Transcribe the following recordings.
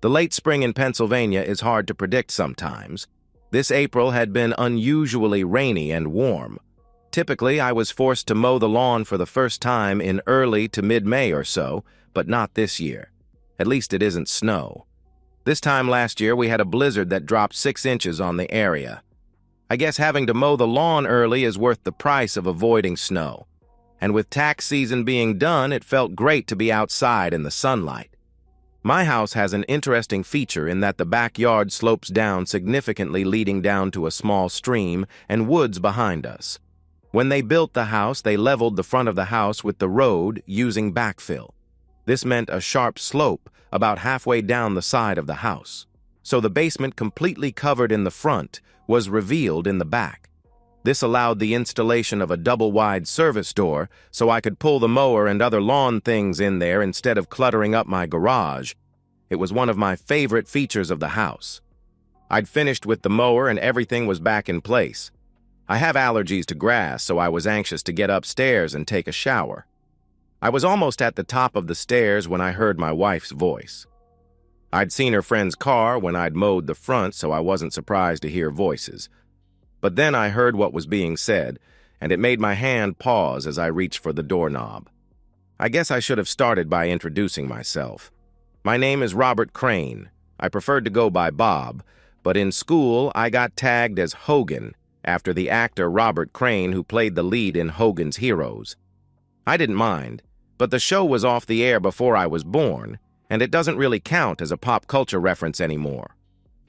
The late spring in Pennsylvania is hard to predict sometimes. This April had been unusually rainy and warm. Typically, I was forced to mow the lawn for the first time in early to mid-May or so, but not this year. At least it isn't snow. This time last year, we had a blizzard that dropped 6 inches on the area. I guess having to mow the lawn early is worth the price of avoiding snow. And with tax season being done, it felt great to be outside in the sunlight. My house has an interesting feature in that the backyard slopes down significantly, leading down to a small stream and woods behind us. When they built the house, they leveled the front of the house with the road using backfill. This meant a sharp slope about halfway down the side of the house. So the basement, completely covered in the front, was revealed in the back. This allowed the installation of a double-wide service door so I could pull the mower and other lawn things in there instead of cluttering up my garage. It was one of my favorite features of the house. I'd finished with the mower and everything was back in place. I have allergies to grass, so I was anxious to get upstairs and take a shower. I was almost at the top of the stairs when I heard my wife's voice. I'd seen her friend's car when I'd mowed the front, so I wasn't surprised to hear voices. But then I heard what was being said, and it made my hand pause as I reached for the doorknob. I guess I should have started by introducing myself. My name is Robert Crane. I preferred to go by Bob, but in school I got tagged as Hogan, after the actor Robert Crane who played the lead in Hogan's Heroes. I didn't mind, but the show was off the air before I was born, and it doesn't really count as a pop culture reference anymore.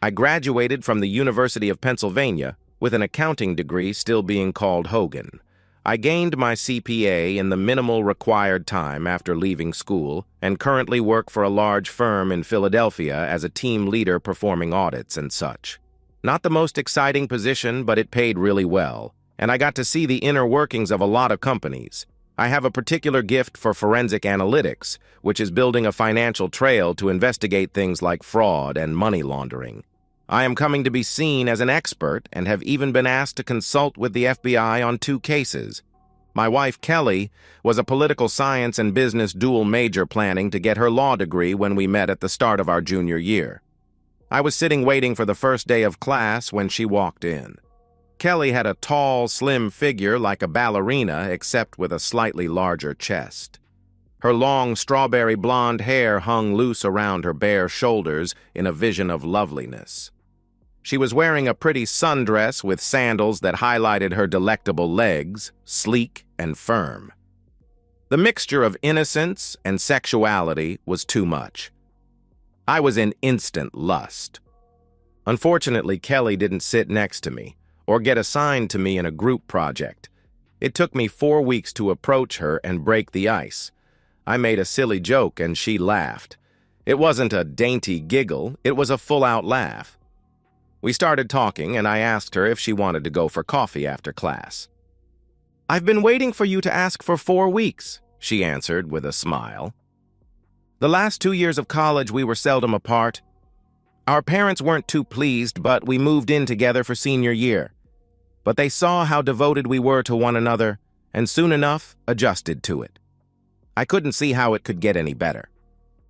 I graduated from the University of Pennsylvania with an accounting degree, still being called Hogan. I gained my CPA in the minimal required time after leaving school and currently work for a large firm in Philadelphia as a team leader performing audits and such. Not the most exciting position, but it paid really well, and I got to see the inner workings of a lot of companies. I have a particular gift for forensic analytics, which is building a financial trail to investigate things like fraud and money laundering. I am coming to be seen as an expert and have even been asked to consult with the FBI on 2 cases. My wife, Kelly, was a political science and business dual major planning to get her law degree when we met at the start of our junior year. I was sitting waiting for the first day of class when she walked in. Kelly had a tall, slim figure like a ballerina, except with a slightly larger chest. Her long, strawberry blonde hair hung loose around her bare shoulders in a vision of loveliness. She was wearing a pretty sundress with sandals that highlighted her delectable legs, sleek and firm. The mixture of innocence and sexuality was too much. I was in instant lust. Unfortunately, Kelly didn't sit next to me or get assigned to me in a group project. It took me 4 weeks to approach her and break the ice. I made a silly joke and she laughed. It wasn't a dainty giggle, it was a full-out laugh. We started talking and I asked her if she wanted to go for coffee after class. "I've been waiting for you to ask for 4 weeks," she answered with a smile. The last 2 years of college we were seldom apart. Our parents weren't too pleased, but we moved in together for senior year. But they saw how devoted we were to one another and soon enough adjusted to it. I couldn't see how it could get any better.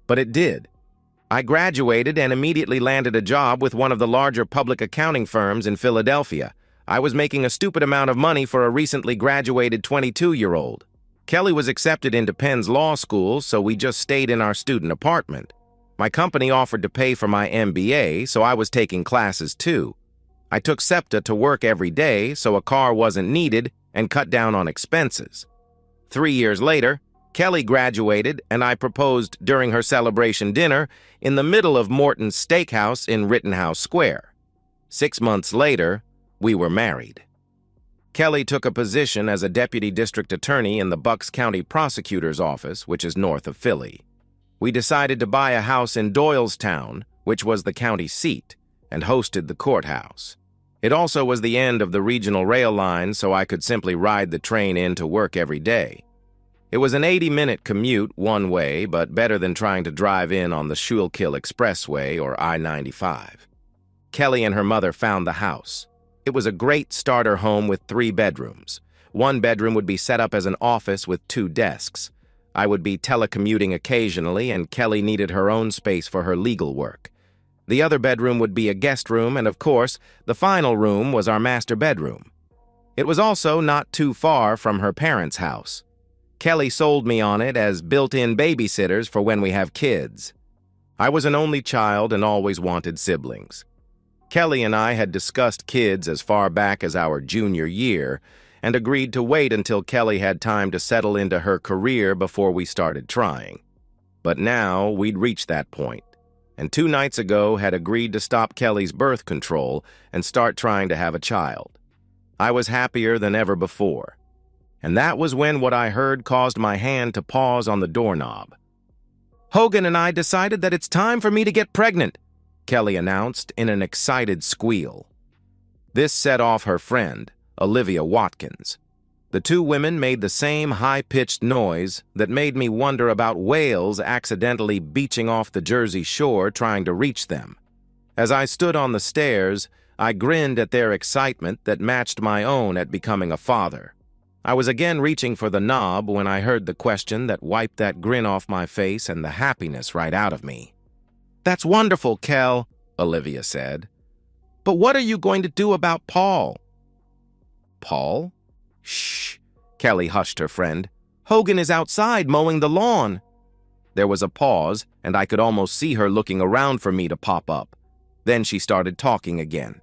But it did. I graduated and immediately landed a job with one of the larger public accounting firms in Philadelphia. I was making a stupid amount of money for a recently graduated 22-year-old. Kelly was accepted into Penn's law school, so we just stayed in our student apartment. My company offered to pay for my MBA, so I was taking classes too. I took SEPTA to work every day, so a car wasn't needed, and cut down on expenses. 3 years later, Kelly graduated, and I proposed during her celebration dinner in the middle of Morton's Steakhouse in Rittenhouse Square. 6 months later, we were married. Kelly took a position as a deputy district attorney in the Bucks County Prosecutor's Office, which is north of Philly. We decided to buy a house in Doylestown, which was the county seat, and hosted the courthouse. It also was the end of the regional rail line, so I could simply ride the train in to work every day. It was an 80-minute commute one way, but better than trying to drive in on the Schuylkill Expressway or I-95. Kelly and her mother found the house. It was a great starter home with 3 bedrooms. One bedroom would be set up as an office with 2 desks. I would be telecommuting occasionally, and Kelly needed her own space for her legal work. The other bedroom would be a guest room, and of course, the final room was our master bedroom. It was also not too far from her parents' house. Kelly sold me on it as built-in babysitters for when we have kids. I was an only child and always wanted siblings. Kelly and I had discussed kids as far back as our junior year and agreed to wait until Kelly had time to settle into her career before we started trying. But now we'd reached that point, and 2 nights ago had agreed to stop Kelly's birth control and start trying to have a child. I was happier than ever before. And that was when what I heard caused my hand to pause on the doorknob. "Hogan and I decided that it's time for me to get pregnant," Kelly announced in an excited squeal. This set off her friend, Olivia Watkins. The 2 women made the same high-pitched noise that made me wonder about whales accidentally beaching off the Jersey Shore trying to reach them. As I stood on the stairs, I grinned at their excitement that matched my own at becoming a father. I was again reaching for the knob when I heard the question that wiped that grin off my face and the happiness right out of me. "That's wonderful, Kel," Olivia said. "But what are you going to do about Paul?" "Paul?" "Shh," Kelly hushed her friend. "Hogan is outside mowing the lawn." There was a pause, and I could almost see her looking around for me to pop up. Then she started talking again.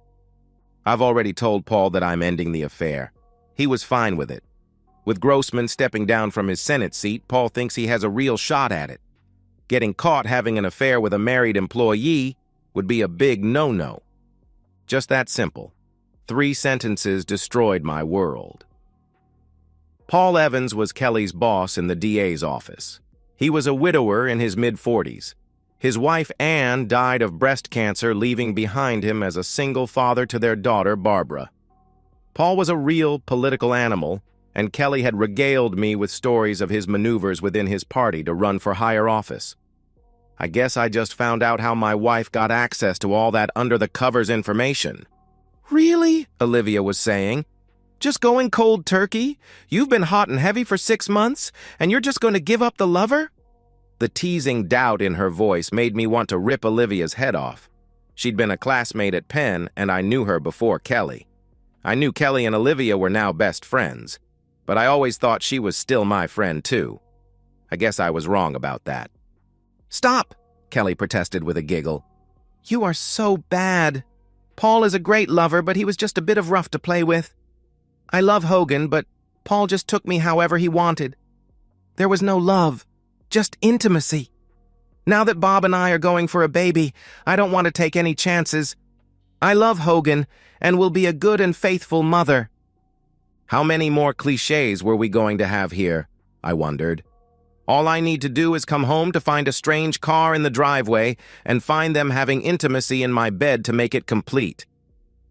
"I've already told Paul that I'm ending the affair. He was fine with it. With Grossman stepping down from his Senate seat, Paul thinks he has a real shot at it. Getting caught having an affair with a married employee would be a big no-no. Just that simple. 3 sentences destroyed my world. Paul Evans was Kelly's boss in the DA's office. He was a widower in his mid-40s. His wife, Ann, died of breast cancer, leaving behind him as a single father to their daughter, Barbara. Paul was a real political animal, and Kelly had regaled me with stories of his maneuvers within his party to run for higher office. I guess I just found out how my wife got access to all that under-the-covers information. "Really?" Olivia was saying. "Just going cold turkey? You've been hot and heavy for 6 months, and you're just going to give up the lover?" The teasing doubt in her voice made me want to rip Olivia's head off. She'd been a classmate at Penn, and I knew her before Kelly. I knew Kelly and Olivia were now best friends, but I always thought she was still my friend, too. I guess I was wrong about that. "Stop," Kelly protested with a giggle. "You are so bad. Paul is a great lover, but he was just a bit of rough to play with. I love Hogan, but Paul just took me however he wanted. There was no love, just intimacy. Now that Bob and I are going for a baby, I don't want to take any chances. I love Hogan and will be a good and faithful mother." How many more cliches were we going to have here? I wondered. All I need to do is come home to find a strange car in the driveway and find them having intimacy in my bed to make it complete.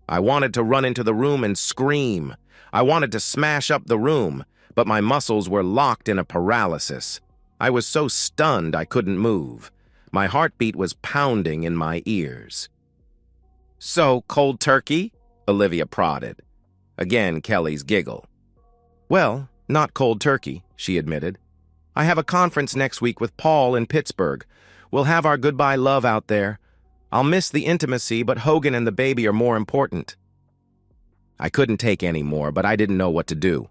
I wanted to run into the room and scream. I wanted to smash up the room, but my muscles were locked in a paralysis. I was so stunned I couldn't move. My heartbeat was pounding in my ears. "So, cold turkey?" Olivia prodded. Again, Kelly's giggle. "Well, not cold turkey," she admitted. "I have a conference next week with Paul in Pittsburgh. We'll have our goodbye love out there. I'll miss the intimacy, but Hogan and the baby are more important." I couldn't take any more, but I didn't know what to do.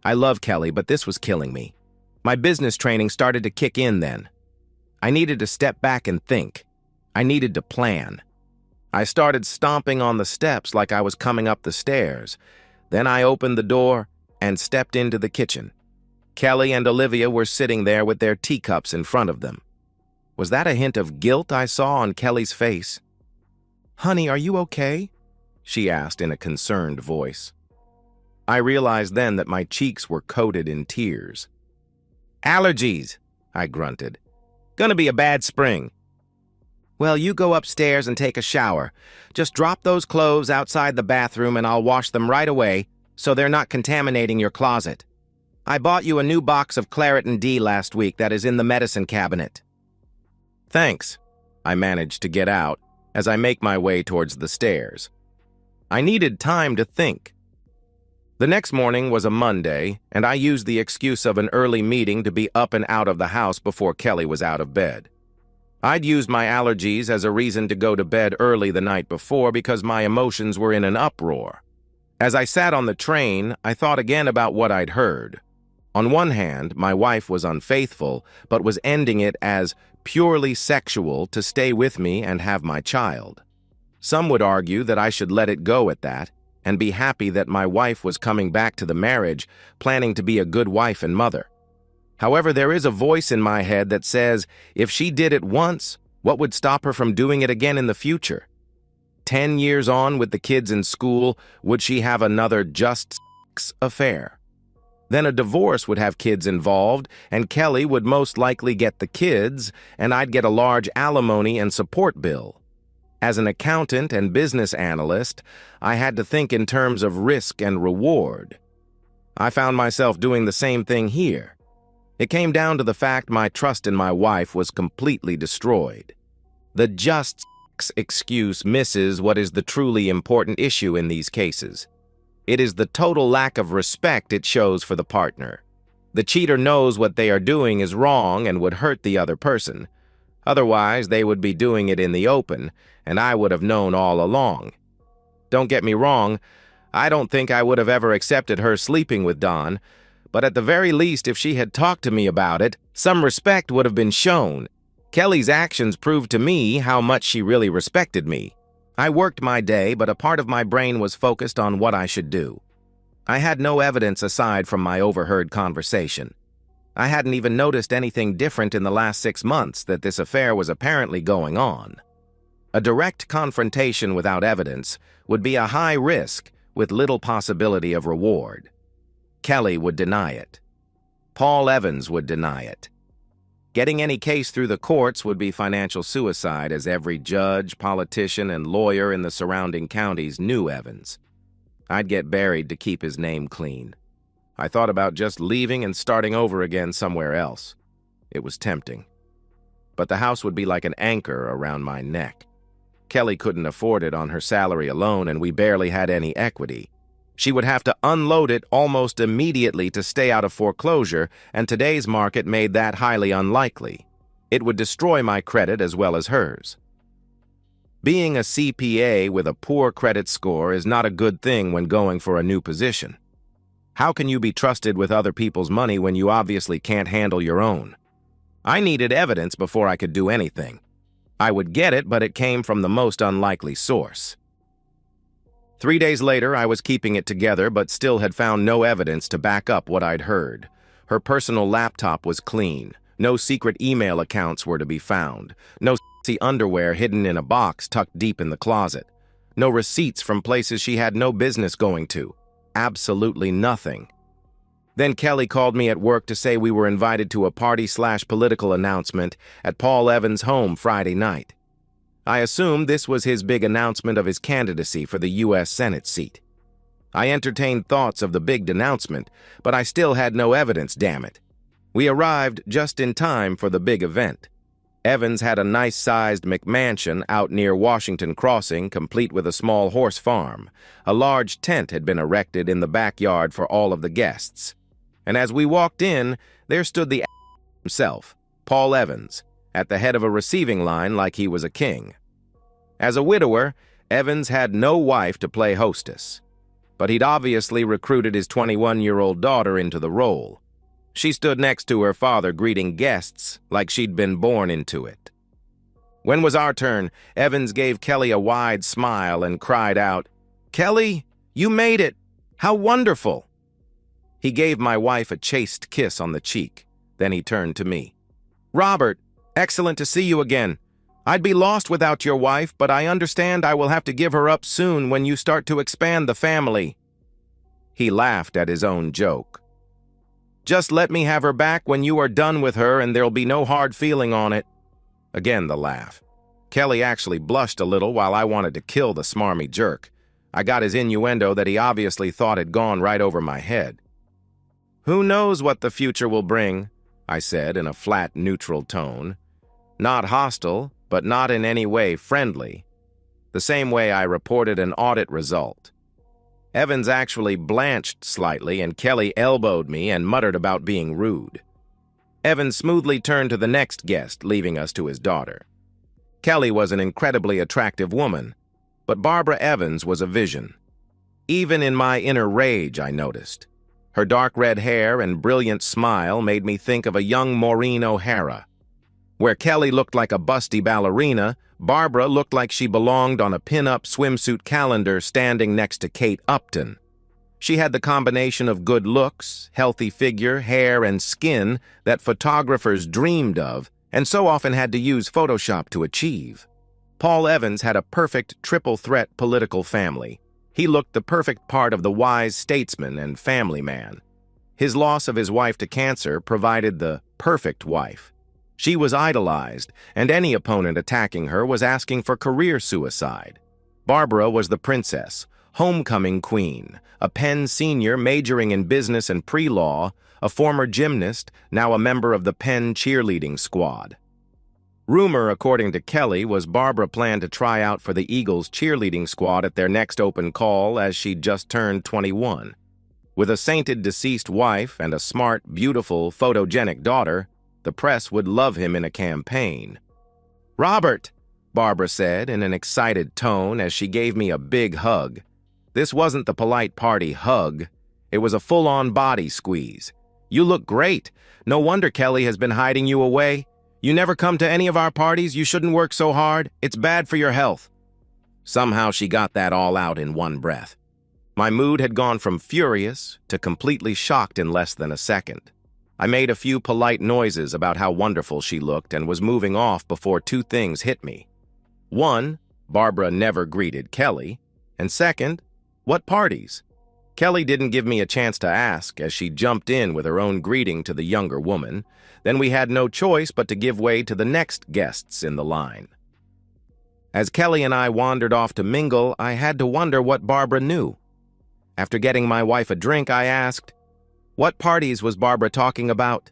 I love Kelly, but this was killing me. My business training started to kick in then. I needed to step back and think. I needed to plan. I started stomping on the steps like I was coming up the stairs. Then I opened the door and stepped into the kitchen. Kelly and Olivia were sitting there with their teacups in front of them. Was that a hint of guilt I saw on Kelly's face? "Honey, are you okay?" she asked in a concerned voice. I realized then that my cheeks were coated in tears. "Allergies," I grunted. "Gonna be a bad spring." "Well, you go upstairs and take a shower. Just drop those clothes outside the bathroom and I'll wash them right away so they're not contaminating your closet. I bought you a new box of Claritin D last week that is in the medicine cabinet." "Thanks," I managed to get out as I make my way towards the stairs. I needed time to think. The next morning was a Monday, and I used the excuse of an early meeting to be up and out of the house before Kelly was out of bed. I'd used my allergies as a reason to go to bed early the night before because my emotions were in an uproar. As I sat on the train, I thought again about what I'd heard. On one hand, my wife was unfaithful, but was ending it as purely sexual to stay with me and have my child. Some would argue that I should let it go at that and be happy that my wife was coming back to the marriage, planning to be a good wife and mother. However, there is a voice in my head that says, if she did it once, what would stop her from doing it again in the future? 10 years on with the kids in school, would she have another just sex affair? Then a divorce would have kids involved, and Kelly would most likely get the kids, and I'd get a large alimony and support bill. As an accountant and business analyst, I had to think in terms of risk and reward. I found myself doing the same thing here. It came down to the fact my trust in my wife was completely destroyed. The just sex excuse misses what is the truly important issue in these cases. It is the total lack of respect it shows for the partner. The cheater knows what they are doing is wrong and would hurt the other person. Otherwise, they would be doing it in the open, and I would have known all along. Don't get me wrong, I don't think I would have ever accepted her sleeping with Don, but at the very least, if she had talked to me about it, some respect would have been shown. Kelly's actions proved to me how much she really respected me. I worked my day, but a part of my brain was focused on what I should do. I had no evidence aside from my overheard conversation. I hadn't even noticed anything different in the last 6 months that this affair was apparently going on. A direct confrontation without evidence would be a high risk with little possibility of reward. Kelly would deny it. Paul Evans would deny it. Getting any case through the courts would be financial suicide, as every judge, politician, and lawyer in the surrounding counties knew Evans. I'd get buried to keep his name clean. I thought about just leaving and starting over again somewhere else. It was tempting. But the house would be like an anchor around my neck. Kelly couldn't afford it on her salary alone, and we barely had any equity. She would have to unload it almost immediately to stay out of foreclosure, and today's market made that highly unlikely. It would destroy my credit as well as hers. Being a CPA with a poor credit score is not a good thing when going for a new position. How can you be trusted with other people's money when you obviously can't handle your own? I needed evidence before I could do anything. I would get it, but it came from the most unlikely source. 3 days later, I was keeping it together, but still had found no evidence to back up what I'd heard. Her personal laptop was clean. No secret email accounts were to be found. No sexy underwear hidden in a box tucked deep in the closet. No receipts from places she had no business going to. Absolutely nothing. Then Kelly called me at work to say we were invited to a party/political announcement at Paul Evans' home Friday night. I assumed this was his big announcement of his candidacy for the U.S. Senate seat. I entertained thoughts of the big announcement, but I still had no evidence, damn it. We arrived just in time for the big event. Evans had a nice-sized McMansion out near Washington Crossing, complete with a small horse farm. A large tent had been erected in the backyard for all of the guests. And as we walked in, there stood the himself, Paul Evans, at the head of a receiving line like he was a king. As a widower, Evans had no wife to play hostess, but he'd obviously recruited his 21-year-old daughter into the role. She stood next to her father greeting guests like she'd been born into it. When it was our turn, Evans gave Kelly a wide smile and cried out, "Kelly, you made it! How wonderful!" He gave my wife a chaste kiss on the cheek. Then he turned to me. "Robert, excellent to see you again. I'd be lost without your wife, but I understand I will have to give her up soon when you start to expand the family." He laughed at his own joke. "Just let me have her back when you are done with her and there'll be no hard feeling on it." Again the laugh. Kelly actually blushed a little while I wanted to kill the smarmy jerk. I got his innuendo that he obviously thought had gone right over my head. "Who knows what the future will bring," I said in a flat, neutral tone. Not hostile, but not in any way friendly. The same way I reported an audit result. Evans actually blanched slightly, and Kelly elbowed me and muttered about being rude. Evans smoothly turned to the next guest, leaving us to his daughter. Kelly was an incredibly attractive woman, but Barbara Evans was a vision. Even in my inner rage, I noticed. Her dark red hair and brilliant smile made me think of a young Maureen O'Hara. Where Kelly looked like a busty ballerina, Barbara looked like she belonged on a pin-up swimsuit calendar standing next to Kate Upton. She had the combination of good looks, healthy figure, hair, and skin that photographers dreamed of and so often had to use Photoshop to achieve. Paul Evans had a perfect triple-threat political family. He looked the perfect part of the wise statesman and family man. His loss of his wife to cancer provided the perfect wife. She was idolized, and any opponent attacking her was asking for career suicide. Barbara was the princess, homecoming queen, a Penn senior majoring in business and pre-law, a former gymnast, now a member of the Penn cheerleading squad. Rumor, according to Kelly, was Barbara planned to try out for the Eagles cheerleading squad at their next open call as she'd just turned 21. With a sainted deceased wife and a smart, beautiful, photogenic daughter, the press would love him in a campaign. "Robert," Barbara said in an excited tone as she gave me a big hug. This wasn't the polite party hug. It was a full-on body squeeze. "You look great. No wonder Kelly has been hiding you away. You never come to any of our parties. You shouldn't work so hard. It's bad for your health." Somehow she got that all out in one breath. My mood had gone from furious to completely shocked in less than a second. I made a few polite noises about how wonderful she looked and was moving off before two things hit me. One, Barbara never greeted Kelly. And second, what parties? Kelly didn't give me a chance to ask as she jumped in with her own greeting to the younger woman. Then we had no choice but to give way to the next guests in the line. As Kelly and I wandered off to mingle, I had to wonder what Barbara knew. After getting my wife a drink, I asked, "What parties was Barbara talking about?"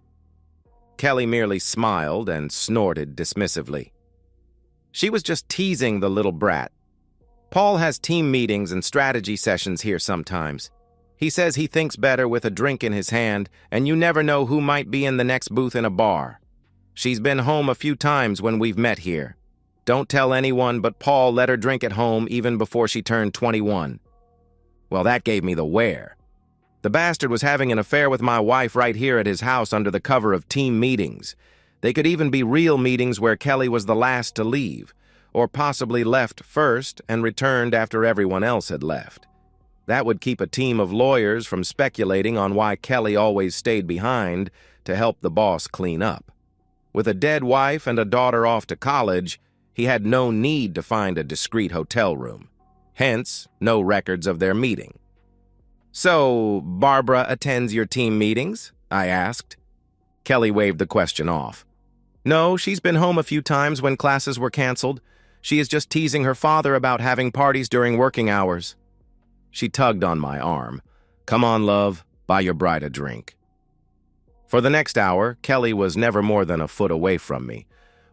Kelly merely smiled and snorted dismissively. She was just teasing the little brat. "Paul has team meetings and strategy sessions here sometimes. He says he thinks better with a drink in his hand, and you never know who might be in the next booth in a bar. She's been home a few times when we've met here. Don't tell anyone, but Paul let her drink at home even before she turned 21. Well, that gave me the where. The bastard was having an affair with my wife right here at his house under the cover of team meetings. They could even be real meetings where Kelly was the last to leave, or possibly left first and returned after everyone else had left. That would keep a team of lawyers from speculating on why Kelly always stayed behind to help the boss clean up. With a dead wife and a daughter off to college, he had no need to find a discreet hotel room. Hence, no records of their meeting. "So, Barbara attends your team meetings?" I asked. Kelly waved the question off. "No, she's been home a few times when classes were canceled. She is just teasing her father about having parties during working hours." She tugged on my arm. "Come on, love, buy your bride a drink." For the next hour, Kelly was never more than a foot away from me.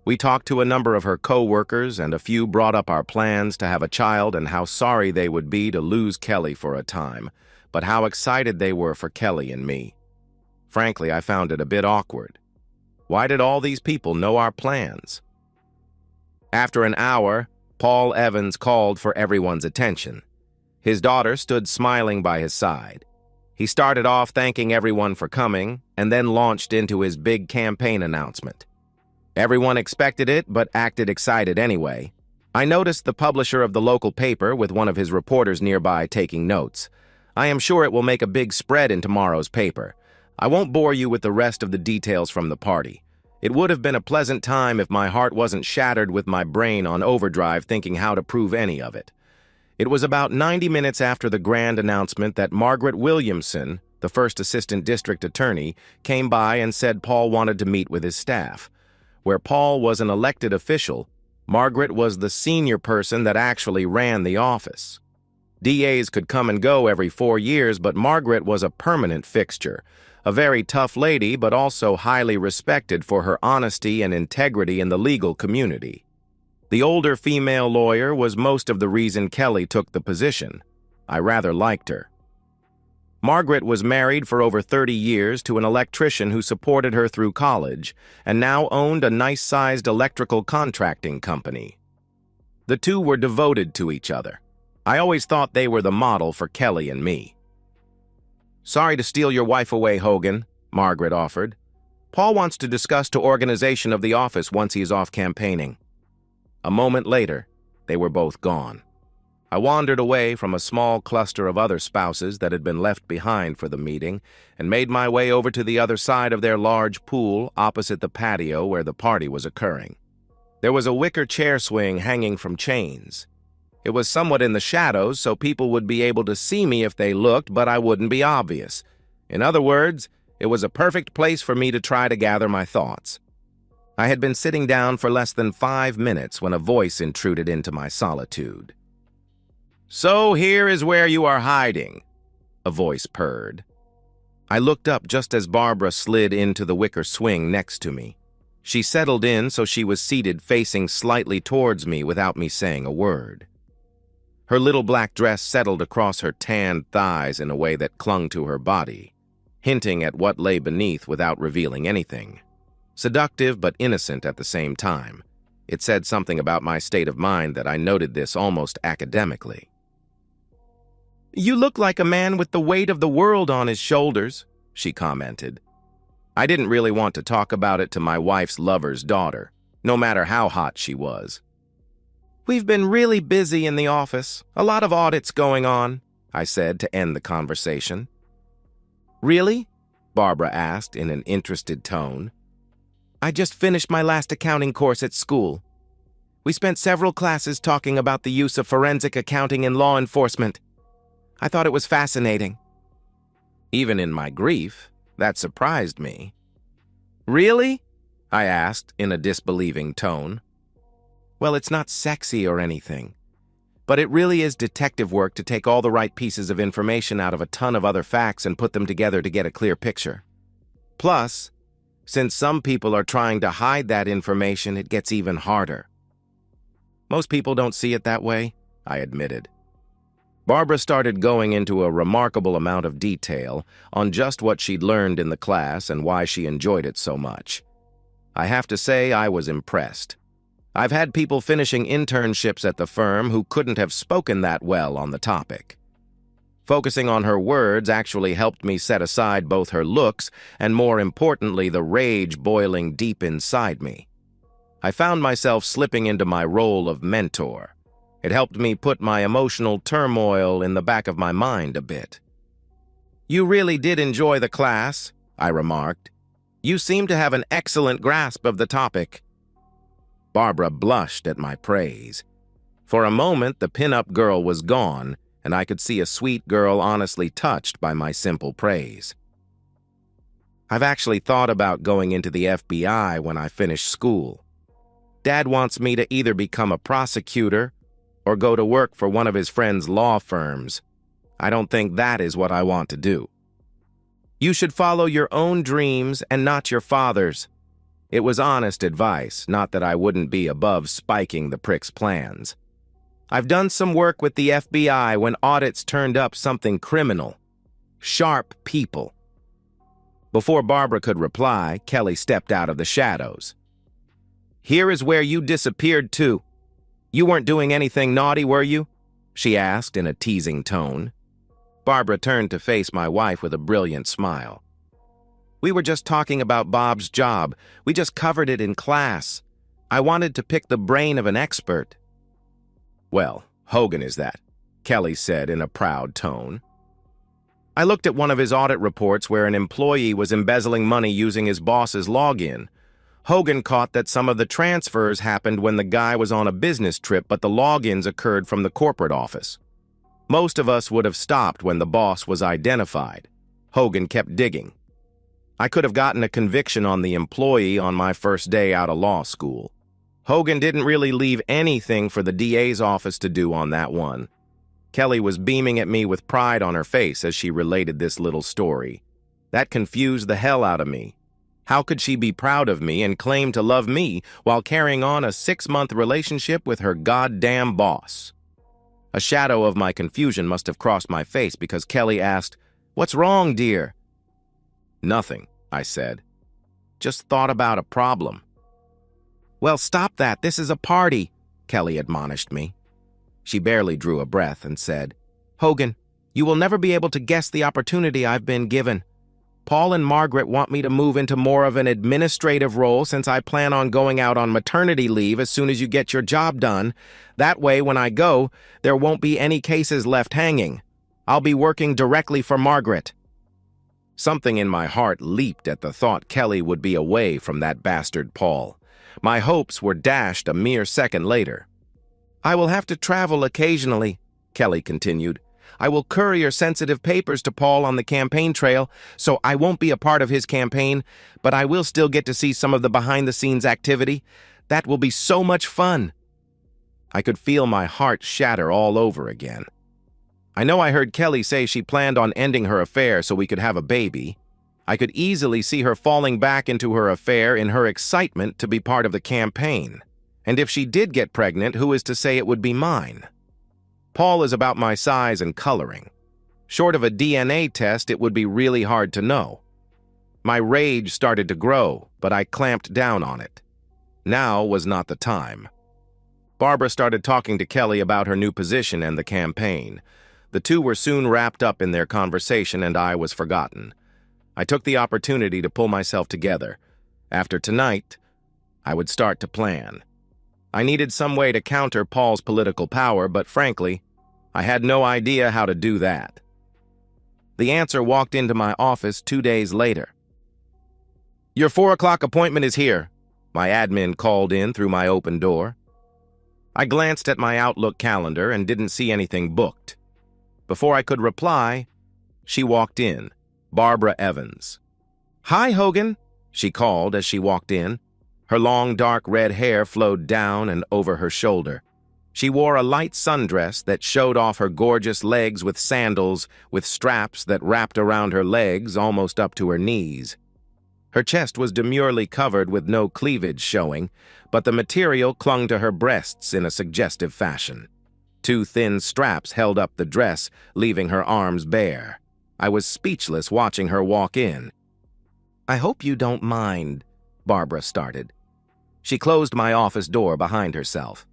We talked to a number of her co-workers, and a few brought up our plans to have a child and how sorry they would be to lose Kelly for a time, but how excited they were for Kelly and me. Frankly, I found it a bit awkward. Why did all these people know our plans? After an hour, Paul Evans called for everyone's attention. His daughter stood smiling by his side. He started off thanking everyone for coming, and then launched into his big campaign announcement. Everyone expected it, but acted excited anyway. I noticed the publisher of the local paper with one of his reporters nearby taking notes. I am sure it will make a big spread in tomorrow's paper. I won't bore you with the rest of the details from the party. It would have been a pleasant time if my heart wasn't shattered with my brain on overdrive thinking how to prove any of it. It was about 90 minutes after the grand announcement that Margaret Williamson, the first assistant district attorney, came by and said Paul wanted to meet with his staff. Where Paul was an elected official, Margaret was the senior person that actually ran the office. DAs could come and go every 4 years, but Margaret was a permanent fixture, a very tough lady, but also highly respected for her honesty and integrity in the legal community. The older female lawyer was most of the reason Kelly took the position. I rather liked her. Margaret was married for over 30 years to an electrician who supported her through college and now owned a nice-sized electrical contracting company. The two were devoted to each other. I always thought they were the model for Kelly and me. "Sorry to steal your wife away, Hogan," Margaret offered. "Paul wants to discuss the organization of the office once he's off campaigning." A moment later, they were both gone. I wandered away from a small cluster of other spouses that had been left behind for the meeting and made my way over to the other side of their large pool opposite the patio where the party was occurring. There was a wicker chair swing hanging from chains. It was somewhat in the shadows, so people would be able to see me if they looked, but I wouldn't be obvious. In other words, it was a perfect place for me to try to gather my thoughts. I had been sitting down for less than 5 minutes when a voice intruded into my solitude. "So here is where you are hiding," a voice purred. I looked up just as Barbara slid into the wicker swing next to me. She settled in so she was seated facing slightly towards me without me saying a word. Her little black dress settled across her tanned thighs in a way that clung to her body, hinting at what lay beneath without revealing anything. Seductive but innocent at the same time. It said something about my state of mind that I noted this almost academically. "You look like a man with the weight of the world on his shoulders," she commented. I didn't really want to talk about it to my wife's lover's daughter, no matter how hot she was. "We've been really busy in the office, a lot of audits going on," I said to end the conversation. "Really?" Barbara asked in an interested tone. "I just finished my last accounting course at school. We spent several classes talking about the use of forensic accounting in law enforcement. I thought it was fascinating." Even in my grief, that surprised me. "Really?" I asked in a disbelieving tone. "Well, it's not sexy or anything, but it really is detective work to take all the right pieces of information out of a ton of other facts and put them together to get a clear picture. Plus, since some people are trying to hide that information, it gets even harder." "Most people don't see it that way," I admitted. Barbara started going into a remarkable amount of detail on just what she'd learned in the class and why she enjoyed it so much. I have to say I was impressed. I've had people finishing internships at the firm who couldn't have spoken that well on the topic. Focusing on her words actually helped me set aside both her looks and, more importantly, the rage boiling deep inside me. I found myself slipping into my role of mentor. It helped me put my emotional turmoil in the back of my mind a bit. "You really did enjoy the class," I remarked. "You seem to have an excellent grasp of the topic." Barbara blushed at my praise. For a moment, the pin-up girl was gone, and I could see a sweet girl honestly touched by my simple praise. "I've actually thought about going into the FBI when I finish school. Dad wants me to either become a prosecutor or go to work for one of his friend's law firms. I don't think that is what I want to do." "You should follow your own dreams and not your father's." It was honest advice, not that I wouldn't be above spiking the prick's plans. "I've done some work with the FBI when audits turned up something criminal. Sharp people." Before Barbara could reply, Kelly stepped out of the shadows. "Here is where you disappeared too. You weren't doing anything naughty, were you?" she asked in a teasing tone. Barbara turned to face my wife with a brilliant smile. "We were just talking about Bob's job. We just covered it in class. I wanted to pick the brain of an expert." "Well, Hogan is that," Kelly said in a proud tone. "I looked at one of his audit reports where an employee was embezzling money using his boss's login. Hogan caught that some of the transfers happened when the guy was on a business trip, but the logins occurred from the corporate office. Most of us would have stopped when the boss was identified. Hogan kept digging. I could have gotten a conviction on the employee on my first day out of law school. Hogan didn't really leave anything for the DA's office to do on that one." Kelly was beaming at me with pride on her face as she related this little story. That confused the hell out of me. How could she be proud of me and claim to love me while carrying on a 6-month relationship with her goddamn boss? A shadow of my confusion must have crossed my face because Kelly asked, "What's wrong, dear?" "Nothing," I said. "Just thought about a problem." "Well, stop that. This is a party," Kelly admonished me. She barely drew a breath and said, "Hogan, you will never be able to guess the opportunity I've been given. Paul and Margaret want me to move into more of an administrative role since I plan on going out on maternity leave as soon as you get your job done. That way, when I go, there won't be any cases left hanging. I'll be working directly for Margaret." Something in my heart leaped at the thought Kelly would be away from that bastard Paul. My hopes were dashed a mere second later. "I will have to travel occasionally," Kelly continued. "I will courier sensitive papers to Paul on the campaign trail, so I won't be a part of his campaign, but I will still get to see some of the behind-the-scenes activity. That will be so much fun." I could feel my heart shatter all over again. I know I heard Kelly say she planned on ending her affair so we could have a baby. I could easily see her falling back into her affair in her excitement to be part of the campaign. And if she did get pregnant, who is to say it would be mine? Paul is about my size and coloring. Short of a DNA test, it would be really hard to know. My rage started to grow, but I clamped down on it. Now was not the time. Barbara started talking to Kelly about her new position and the campaign. The two were soon wrapped up in their conversation, and I was forgotten. I took the opportunity to pull myself together. After tonight, I would start to plan. I needed some way to counter Paul's political power, but frankly, I had no idea how to do that. The answer walked into my office 2 days later. "Your 4 o'clock appointment is here," my admin called in through my open door. I glanced at my Outlook calendar and didn't see anything booked. Before I could reply, she walked in, Barbara Evans. "Hi, Hogan," she called as she walked in. Her long, dark red hair flowed down and over her shoulder. She wore a light sundress that showed off her gorgeous legs with sandals with straps that wrapped around her legs almost up to her knees. Her chest was demurely covered with no cleavage showing, but the material clung to her breasts in a suggestive fashion. 2 thin straps held up the dress, leaving her arms bare. I was speechless watching her walk in. "I hope you don't mind," Barbara started. She closed my office door behind herself.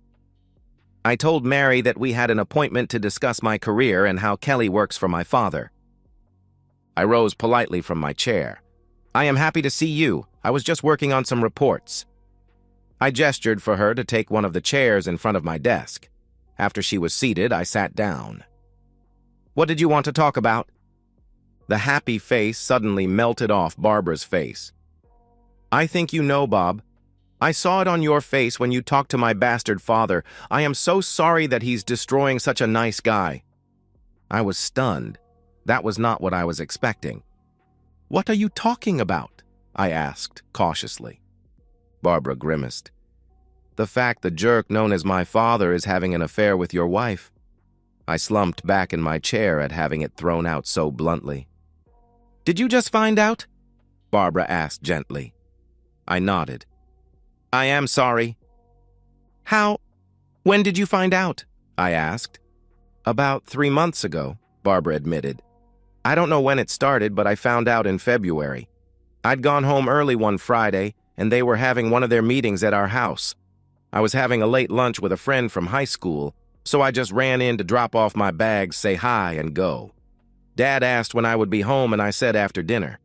"I told Mary that we had an appointment to discuss my career and how Kelly works for my father." I rose politely from my chair. "I am happy to see you. I was just working on some reports." I gestured for her to take one of the chairs in front of my desk. After she was seated, I sat down. "What did you want to talk about?" The happy face suddenly melted off Barbara's face. "I think you know, Bob. I saw it on your face when you talked to my bastard father. I am so sorry that he's destroying such a nice guy." I was stunned. That was not what I was expecting. "What are you talking about?" I asked, cautiously. Barbara grimaced. "The fact the jerk known as my father is having an affair with your wife." I slumped back in my chair at having it thrown out so bluntly. "Did you just find out?" Barbara asked gently. I nodded. "I am sorry." "How? When did you find out?" I asked. "About 3 months ago," Barbara admitted. "I don't know when it started, but I found out in February. I'd gone home early one Friday, and they were having one of their meetings at our house. I was having a late lunch with a friend from high school, so I just ran in to drop off my bags, say hi, and go. Dad asked when I would be home, and I said after dinner.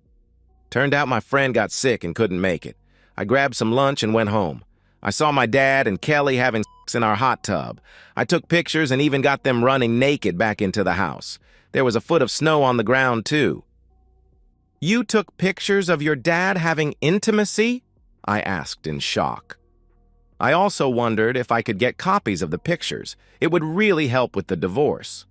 Turned out my friend got sick and couldn't make it. I grabbed some lunch and went home. I saw my dad and Kelly having sex in our hot tub. I took pictures and even got them running naked back into the house. There was a foot of snow on the ground, too." "You took pictures of your dad having intimacy?" I asked in shock. I also wondered if I could get copies of the pictures. It would really help with the divorce.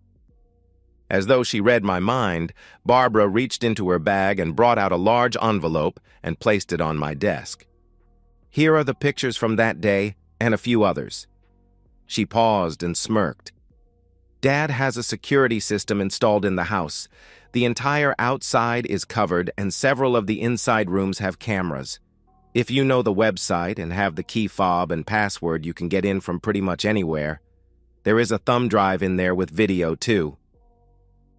As though she read my mind, Barbara reached into her bag and brought out a large envelope and placed it on my desk. "Here are the pictures from that day and a few others." She paused and smirked. "Dad has a security system installed in the house. The entire outside is covered and several of the inside rooms have cameras. If you know the website and have the key fob and password, you can get in from pretty much anywhere. There is a thumb drive in there with video, too.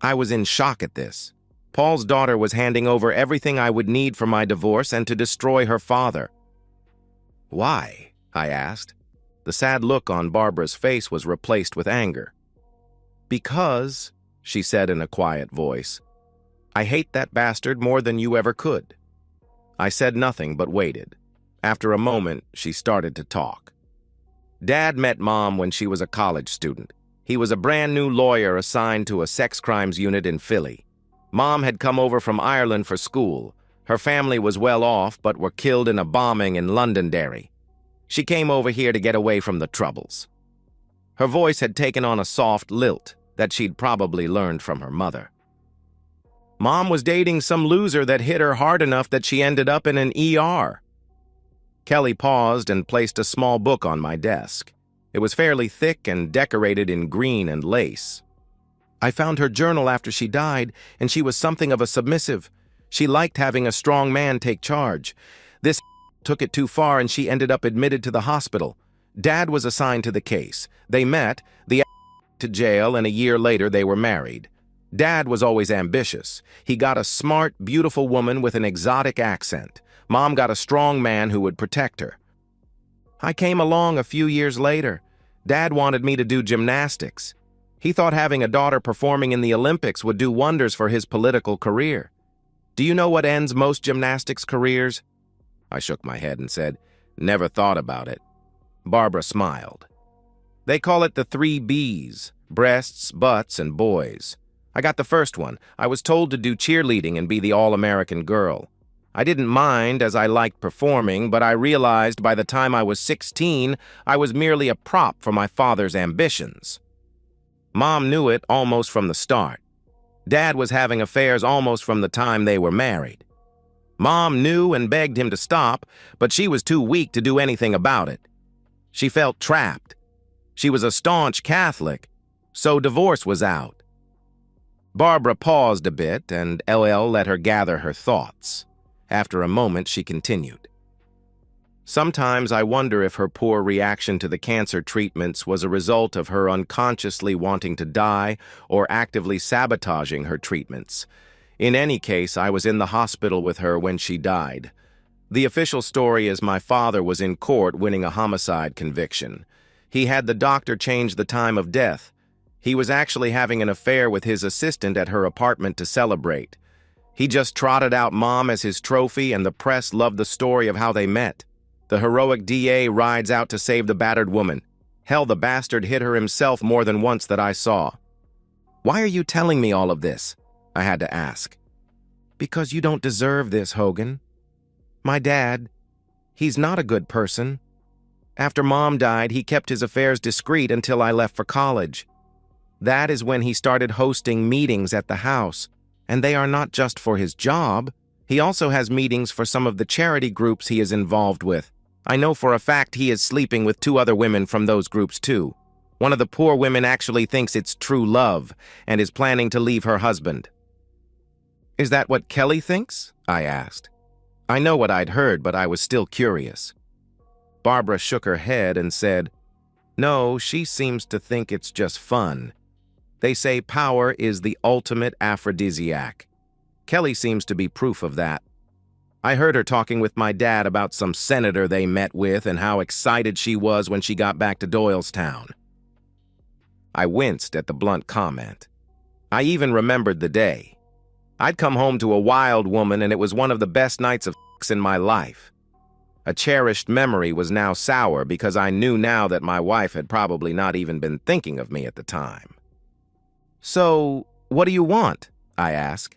I was in shock at this. Paul's daughter was handing over everything I would need for my divorce and to destroy her father. Why? I asked. The sad look on Barbara's face was replaced with anger. Because, she said in a quiet voice, I hate that bastard more than you ever could. I said nothing but waited. After a moment, she started to talk. Dad met Mom when she was a college student. He was a brand new lawyer assigned to a sex crimes unit in Philly. Mom had come over from Ireland for school. Her family was well off, but were killed in a bombing in Londonderry. She came over here to get away from the troubles. Her voice had taken on a soft lilt that she'd probably learned from her mother. Mom was dating some loser that hit her hard enough that she ended up in an ER. Kelly paused and placed a small book on my desk. It was fairly thick and decorated in green and lace. I found her journal after she died, and she was something of a submissive. She liked having a strong man take charge. This took it too far, and she ended up admitted to the hospital. Dad was assigned to the case. They met, the to jail, and a year later they were married. Dad was always ambitious. He got a smart, beautiful woman with an exotic accent. Mom got a strong man who would protect her. I came along a few years later. Dad wanted me to do gymnastics. He thought having a daughter performing in the Olympics would do wonders for his political career. Do you know what ends most gymnastics careers? I shook my head and said, never thought about it. Barbara smiled. They call it the 3 Bs, breasts, butts, and boys. I got the first one. I was told to do cheerleading and be the all-American girl. I didn't mind as I liked performing, but I realized by the time I was 16, I was merely a prop for my father's ambitions. Mom knew it almost from the start. Dad was having affairs almost from the time they were married. Mom knew and begged him to stop, but she was too weak to do anything about it. She felt trapped. She was a staunch Catholic, so divorce was out. Barbara paused a bit, and LL let her gather her thoughts. After a moment, she continued. Sometimes I wonder if her poor reaction to the cancer treatments was a result of her unconsciously wanting to die or actively sabotaging her treatments. In any case, I was in the hospital with her when she died. The official story is my father was in court winning a homicide conviction. He had the doctor change the time of death. He was actually having an affair with his assistant at her apartment to celebrate. He just trotted out Mom as his trophy, and the press loved the story of how they met. The heroic DA rides out to save the battered woman. Hell, the bastard hit her himself more than once that I saw. Why are you telling me all of this? I had to ask. Because you don't deserve this, Hogan. My dad, he's not a good person. After Mom died, he kept his affairs discreet until I left for college. That is when he started hosting meetings at the house. And they are not just for his job. He also has meetings for some of the charity groups he is involved with. I know for a fact he is sleeping with 2 other women from those groups too. One of the poor women actually thinks it's true love and is planning to leave her husband. Is that what Kelly thinks? I asked. I know what I'd heard, but I was still curious. Barbara shook her head and said, No, she seems to think it's just fun. They say power is the ultimate aphrodisiac. Kelly seems to be proof of that. I heard her talking with my dad about some senator they met with and how excited she was when she got back to Doylestown. I winced at the blunt comment. I even remembered the day. I'd come home to a wild woman, and it was one of the best nights of sex in my life. A cherished memory was now sour because I knew now that my wife had probably not even been thinking of me at the time. So, what do you want? I asked.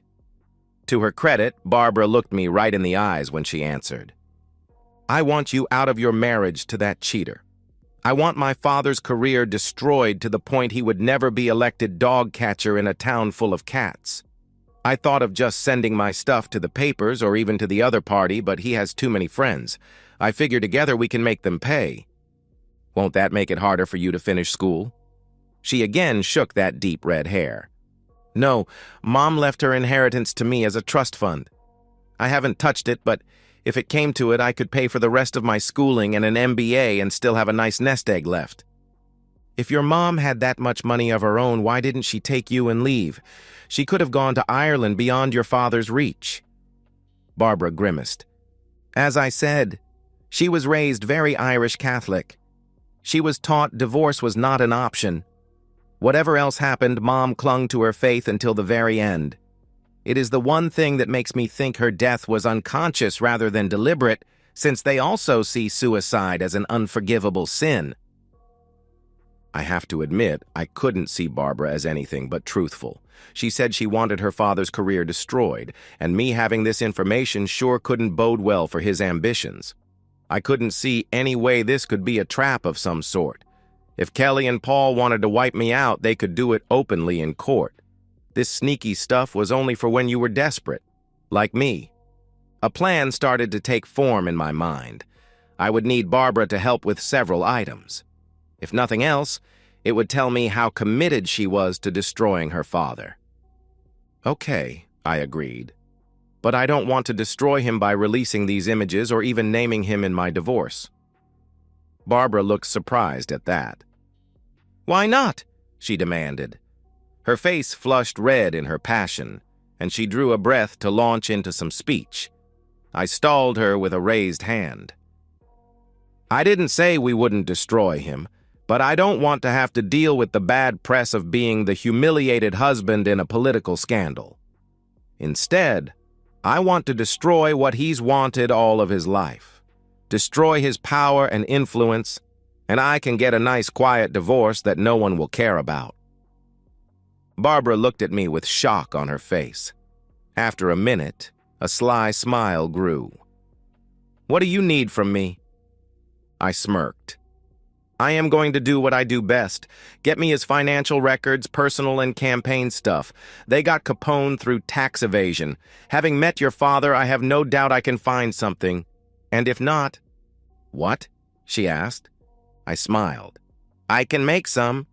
To her credit, Barbara looked me right in the eyes when she answered. I want you out of your marriage to that cheater. I want my father's career destroyed to the point he would never be elected dog catcher in a town full of cats. I thought of just sending my stuff to the papers or even to the other party, but he has too many friends. I figure together we can make them pay. Won't that make it harder for you to finish school? She again shook that deep red hair. No, Mom left her inheritance to me as a trust fund. I haven't touched it, but if it came to it, I could pay for the rest of my schooling and an MBA and still have a nice nest egg left. If your mom had that much money of her own, why didn't she take you and leave? She could have gone to Ireland beyond your father's reach." Barbara grimaced. "As I said, she was raised very Irish Catholic. She was taught divorce was not an option. Whatever else happened, Mom clung to her faith until the very end. It is the one thing that makes me think her death was unconscious rather than deliberate, since they also see suicide as an unforgivable sin." I have to admit, I couldn't see Barbara as anything but truthful. She said she wanted her father's career destroyed, and me having this information sure couldn't bode well for his ambitions. I couldn't see any way this could be a trap of some sort. If Kelly and Paul wanted to wipe me out, they could do it openly in court. This sneaky stuff was only for when you were desperate, like me. A plan started to take form in my mind. I would need Barbara to help with several items. If nothing else, it would tell me how committed she was to destroying her father. "Okay," I agreed. "But I don't want to destroy him by releasing these images or even naming him in my divorce." Barbara looked surprised at that. "Why not?" she demanded. Her face flushed red in her passion, and she drew a breath to launch into some speech. I stalled her with a raised hand. "I didn't say we wouldn't destroy him, but I don't want to have to deal with the bad press of being the humiliated husband in a political scandal. Instead, I want to destroy what he's wanted all of his life. Destroy his power and influence, and I can get a nice quiet divorce that no one will care about." Barbara looked at me with shock on her face. After a minute, a sly smile grew. "What do you need from me?" I smirked. "I am going to do what I do best. Get me his financial records, personal and campaign stuff. They got Capone through tax evasion. Having met your father, I have no doubt I can find something. And if not—" "What?" she asked. I smiled. "I can make some."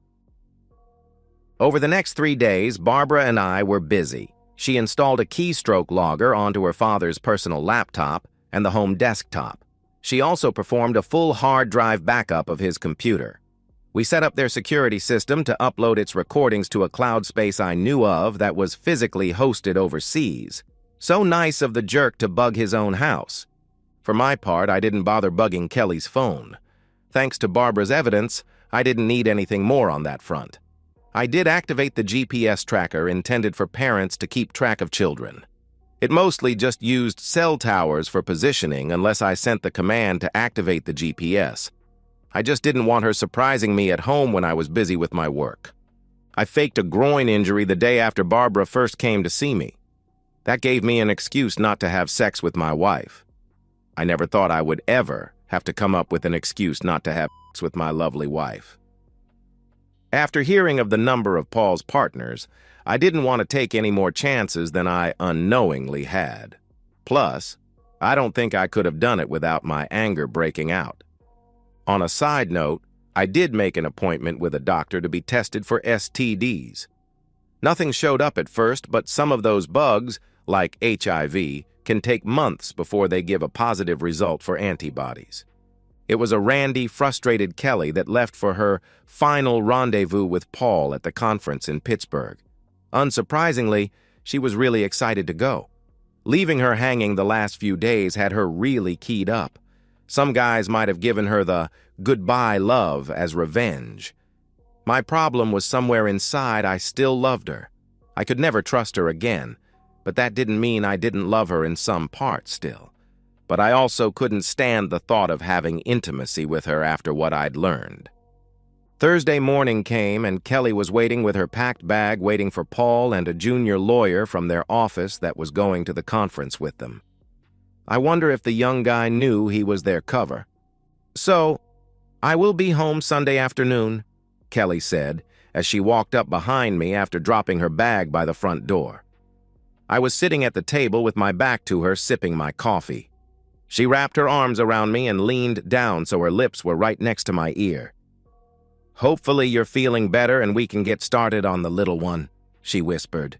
Over the next 3 days, Barbara and I were busy. She installed a keystroke logger onto her father's personal laptop and the home desktop. She also performed a full hard drive backup of his computer. We set up their security system to upload its recordings to a cloud space I knew of that was physically hosted overseas. So nice of the jerk to bug his own house. For my part, I didn't bother bugging Kelly's phone. Thanks to Barbara's evidence, I didn't need anything more on that front. I did activate the GPS tracker intended for parents to keep track of children. It mostly just used cell towers for positioning unless I sent the command to activate the GPS. I just didn't want her surprising me at home when I was busy with my work. I faked a groin injury the day after Barbara first came to see me. That gave me an excuse not to have sex with my wife. I never thought I would ever have to come up with an excuse not to have sex with my lovely wife. After hearing of the number of Paul's partners, I didn't want to take any more chances than I unknowingly had. Plus, I don't think I could have done it without my anger breaking out. On a side note, I did make an appointment with a doctor to be tested for STDs. Nothing showed up at first, but some of those bugs, like HIV, can take months before they give a positive result for antibodies. It was a randy, frustrated Kelly that left for her final rendezvous with Paul at the conference in Pittsburgh. Unsurprisingly, she was really excited to go. Leaving her hanging the last few days had her really keyed up. Some guys might have given her the goodbye love as revenge. My problem was somewhere inside I still loved her. I could never trust her again, but that didn't mean I didn't love her in some part still. But I also couldn't stand the thought of having intimacy with her after what I'd learned. Thursday morning came, and Kelly was waiting with her packed bag, waiting for Paul and a junior lawyer from their office that was going to the conference with them. I wonder if the young guy knew he was their cover. "So, I will be home Sunday afternoon," Kelly said, as she walked up behind me after dropping her bag by the front door. I was sitting at the table with my back to her, sipping my coffee. She wrapped her arms around me and leaned down so her lips were right next to my ear. "Hopefully you're feeling better and we can get started on the little one," she whispered.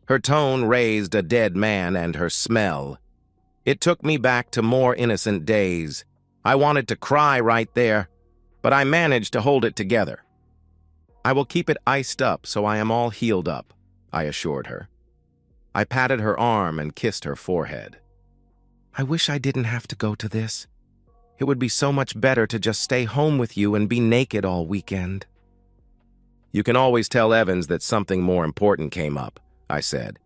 Her tone raised a dead man and her smell. It took me back to more innocent days. I wanted to cry right there, but I managed to hold it together. I will keep it iced up so I am all healed up, I assured her. I patted her arm and kissed her forehead. I wish I didn't have to go to this. It would be so much better to just stay home with you and be naked all weekend. You can always tell Evans that something more important came up, I said.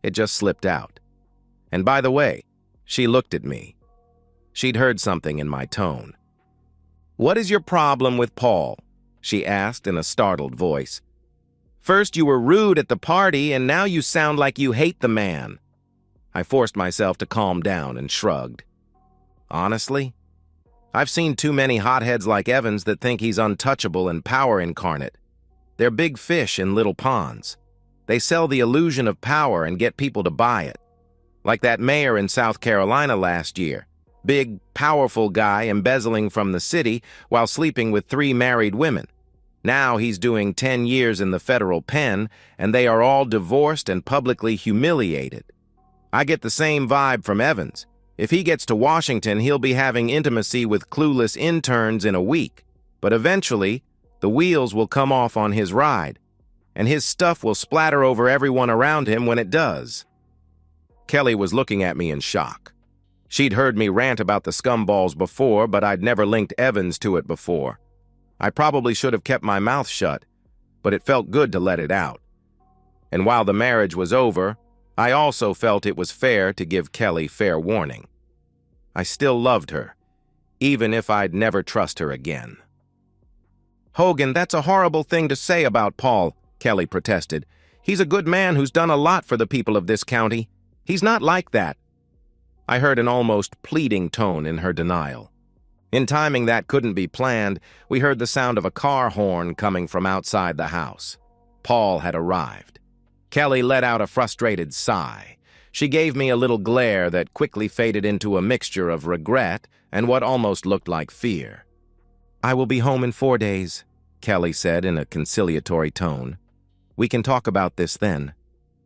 It just slipped out. And by the way, she looked at me. She'd heard something in my tone. What is your problem with Paul? She asked in a startled voice. First you were rude at the party, and now you sound like you hate the man. I forced myself to calm down and shrugged. Honestly, I've seen too many hotheads like Evans that think he's untouchable and power incarnate. They're big fish in little ponds. They sell the illusion of power and get people to buy it. Like that mayor in South Carolina last year. Big, powerful guy embezzling from the city while sleeping with 3 married women. Now he's doing 10 years in the federal pen, and they are all divorced and publicly humiliated. I get the same vibe from Evans. If he gets to Washington, he'll be having intimacy with clueless interns in a week. But eventually, the wheels will come off on his ride, and his stuff will splatter over everyone around him when it does. Kelly was looking at me in shock. She'd heard me rant about the scumballs before, but I'd never linked Evans to it before. I probably should have kept my mouth shut, but it felt good to let it out. And while the marriage was over, I also felt it was fair to give Kelly fair warning. I still loved her, even if I'd never trust her again. Hogan, that's a horrible thing to say about Paul, Kelly protested. He's a good man who's done a lot for the people of this county. He's not like that. I heard an almost pleading tone in her denial. In timing that couldn't be planned, we heard the sound of a car horn coming from outside the house. Paul had arrived. Kelly let out a frustrated sigh. She gave me a little glare that quickly faded into a mixture of regret and what almost looked like fear. I will be home in 4 days, Kelly said in a conciliatory tone. We can talk about this then.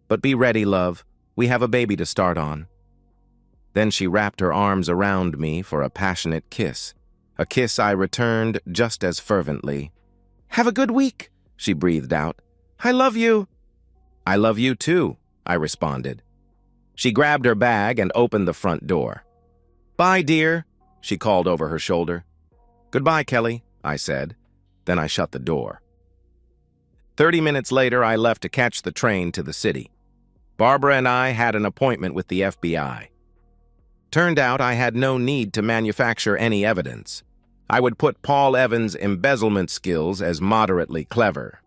But be ready, love. We have a baby to start on. Then she wrapped her arms around me for a passionate kiss. A kiss I returned just as fervently. Have a good week, she breathed out. I love you. I love you too, I responded. She grabbed her bag and opened the front door. Bye, dear, she called over her shoulder. Goodbye, Kelly, I said. Then I shut the door. 30 minutes later, I left to catch the train to the city. Barbara and I had an appointment with the FBI. Turned out I had no need to manufacture any evidence. I would put Paul Evans' embezzlement skills as moderately clever.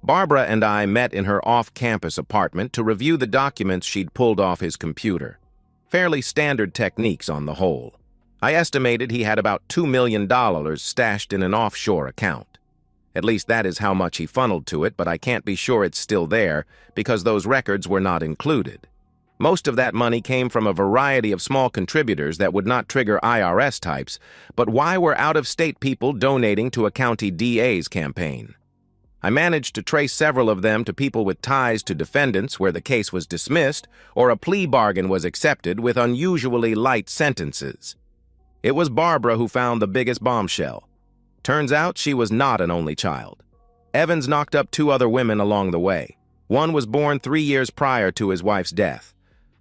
Barbara and I met in her off-campus apartment to review the documents she'd pulled off his computer. Fairly standard techniques on the whole. I estimated he had about $2 million stashed in an offshore account. At least that is how much he funneled to it, but I can't be sure it's still there because those records were not included. Most of that money came from a variety of small contributors that would not trigger IRS types, but why were out-of-state people donating to a county DA's campaign? I managed to trace several of them to people with ties to defendants where the case was dismissed or a plea bargain was accepted with unusually light sentences. It was Barbara who found the biggest bombshell. Turns out she was not an only child. Evans knocked up 2 other women along the way. One was born 3 years prior to his wife's death.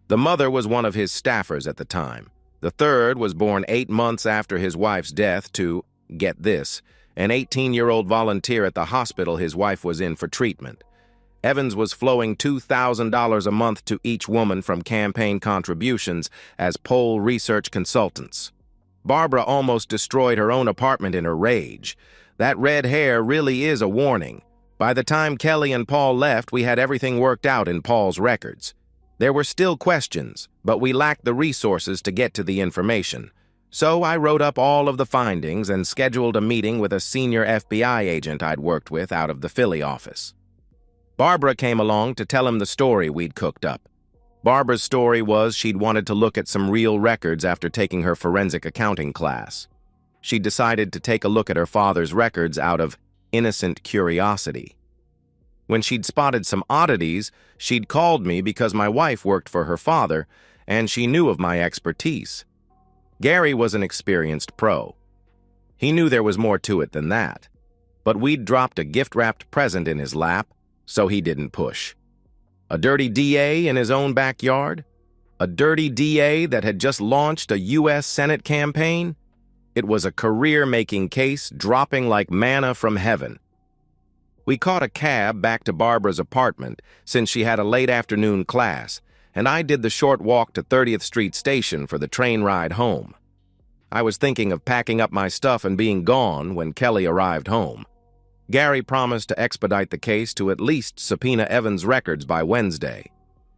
The mother was one of his staffers at the time. The third was born 8 months after his wife's death to, get this, an 18-year-old volunteer at the hospital his wife was in for treatment. Evans was flowing $2,000 a month to each woman from campaign contributions as poll research consultants. Barbara almost destroyed her own apartment in her rage. That red hair really is a warning. By the time Kelly and Paul left, we had everything worked out in Paul's records. There were still questions, but we lacked the resources to get to the information. So I wrote up all of the findings and scheduled a meeting with a senior FBI agent I'd worked with out of the Philly office. Barbara came along to tell him the story we'd cooked up. Barbara's story was she'd wanted to look at some real records after taking her forensic accounting class. She decided to take a look at her father's records out of innocent curiosity. When she'd spotted some oddities, she'd called me because my wife worked for her father, and she knew of my expertise. Gary was an experienced pro. He knew there was more to it than that. but we'd dropped a gift-wrapped present in his lap, so he didn't push. A dirty DA in his own backyard? A dirty DA that had just launched a U.S. Senate campaign? It was a career-making case dropping like manna from heaven. We caught a cab back to Barbara's apartment since she had a late afternoon class, and I did the short walk to 30th Street Station for the train ride home. I was thinking of packing up my stuff and being gone when Kelly arrived home. Gary promised to expedite the case to at least subpoena Evans' records by Wednesday.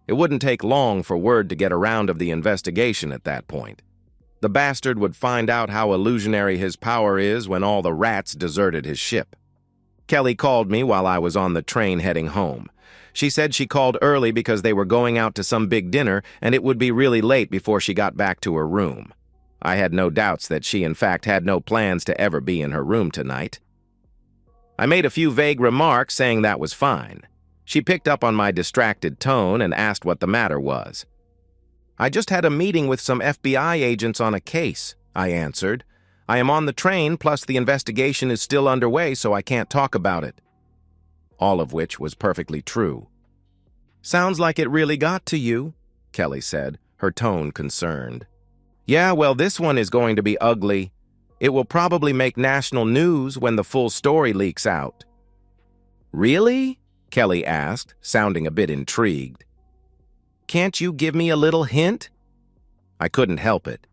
It wouldn't take long for word to get around of the investigation at that point. The bastard would find out how illusionary his power is when all the rats deserted his ship. Kelly called me while I was on the train heading home. She said she called early because they were going out to some big dinner and it would be really late before she got back to her room. I had no doubts that she in fact had no plans to ever be in her room tonight. I made a few vague remarks saying that was fine. She picked up on my distracted tone and asked what the matter was. "I just had a meeting with some FBI agents on a case," I answered. "I am on the train, plus the investigation is still underway, so I can't talk about it." All of which was perfectly true. "Sounds like it really got to you," Kelly said, her tone concerned. "Yeah, well, this one is going to be ugly. It will probably make national news when the full story leaks out." "Really?" Kelly asked, sounding a bit intrigued. "Can't you give me a little hint?" I couldn't help it.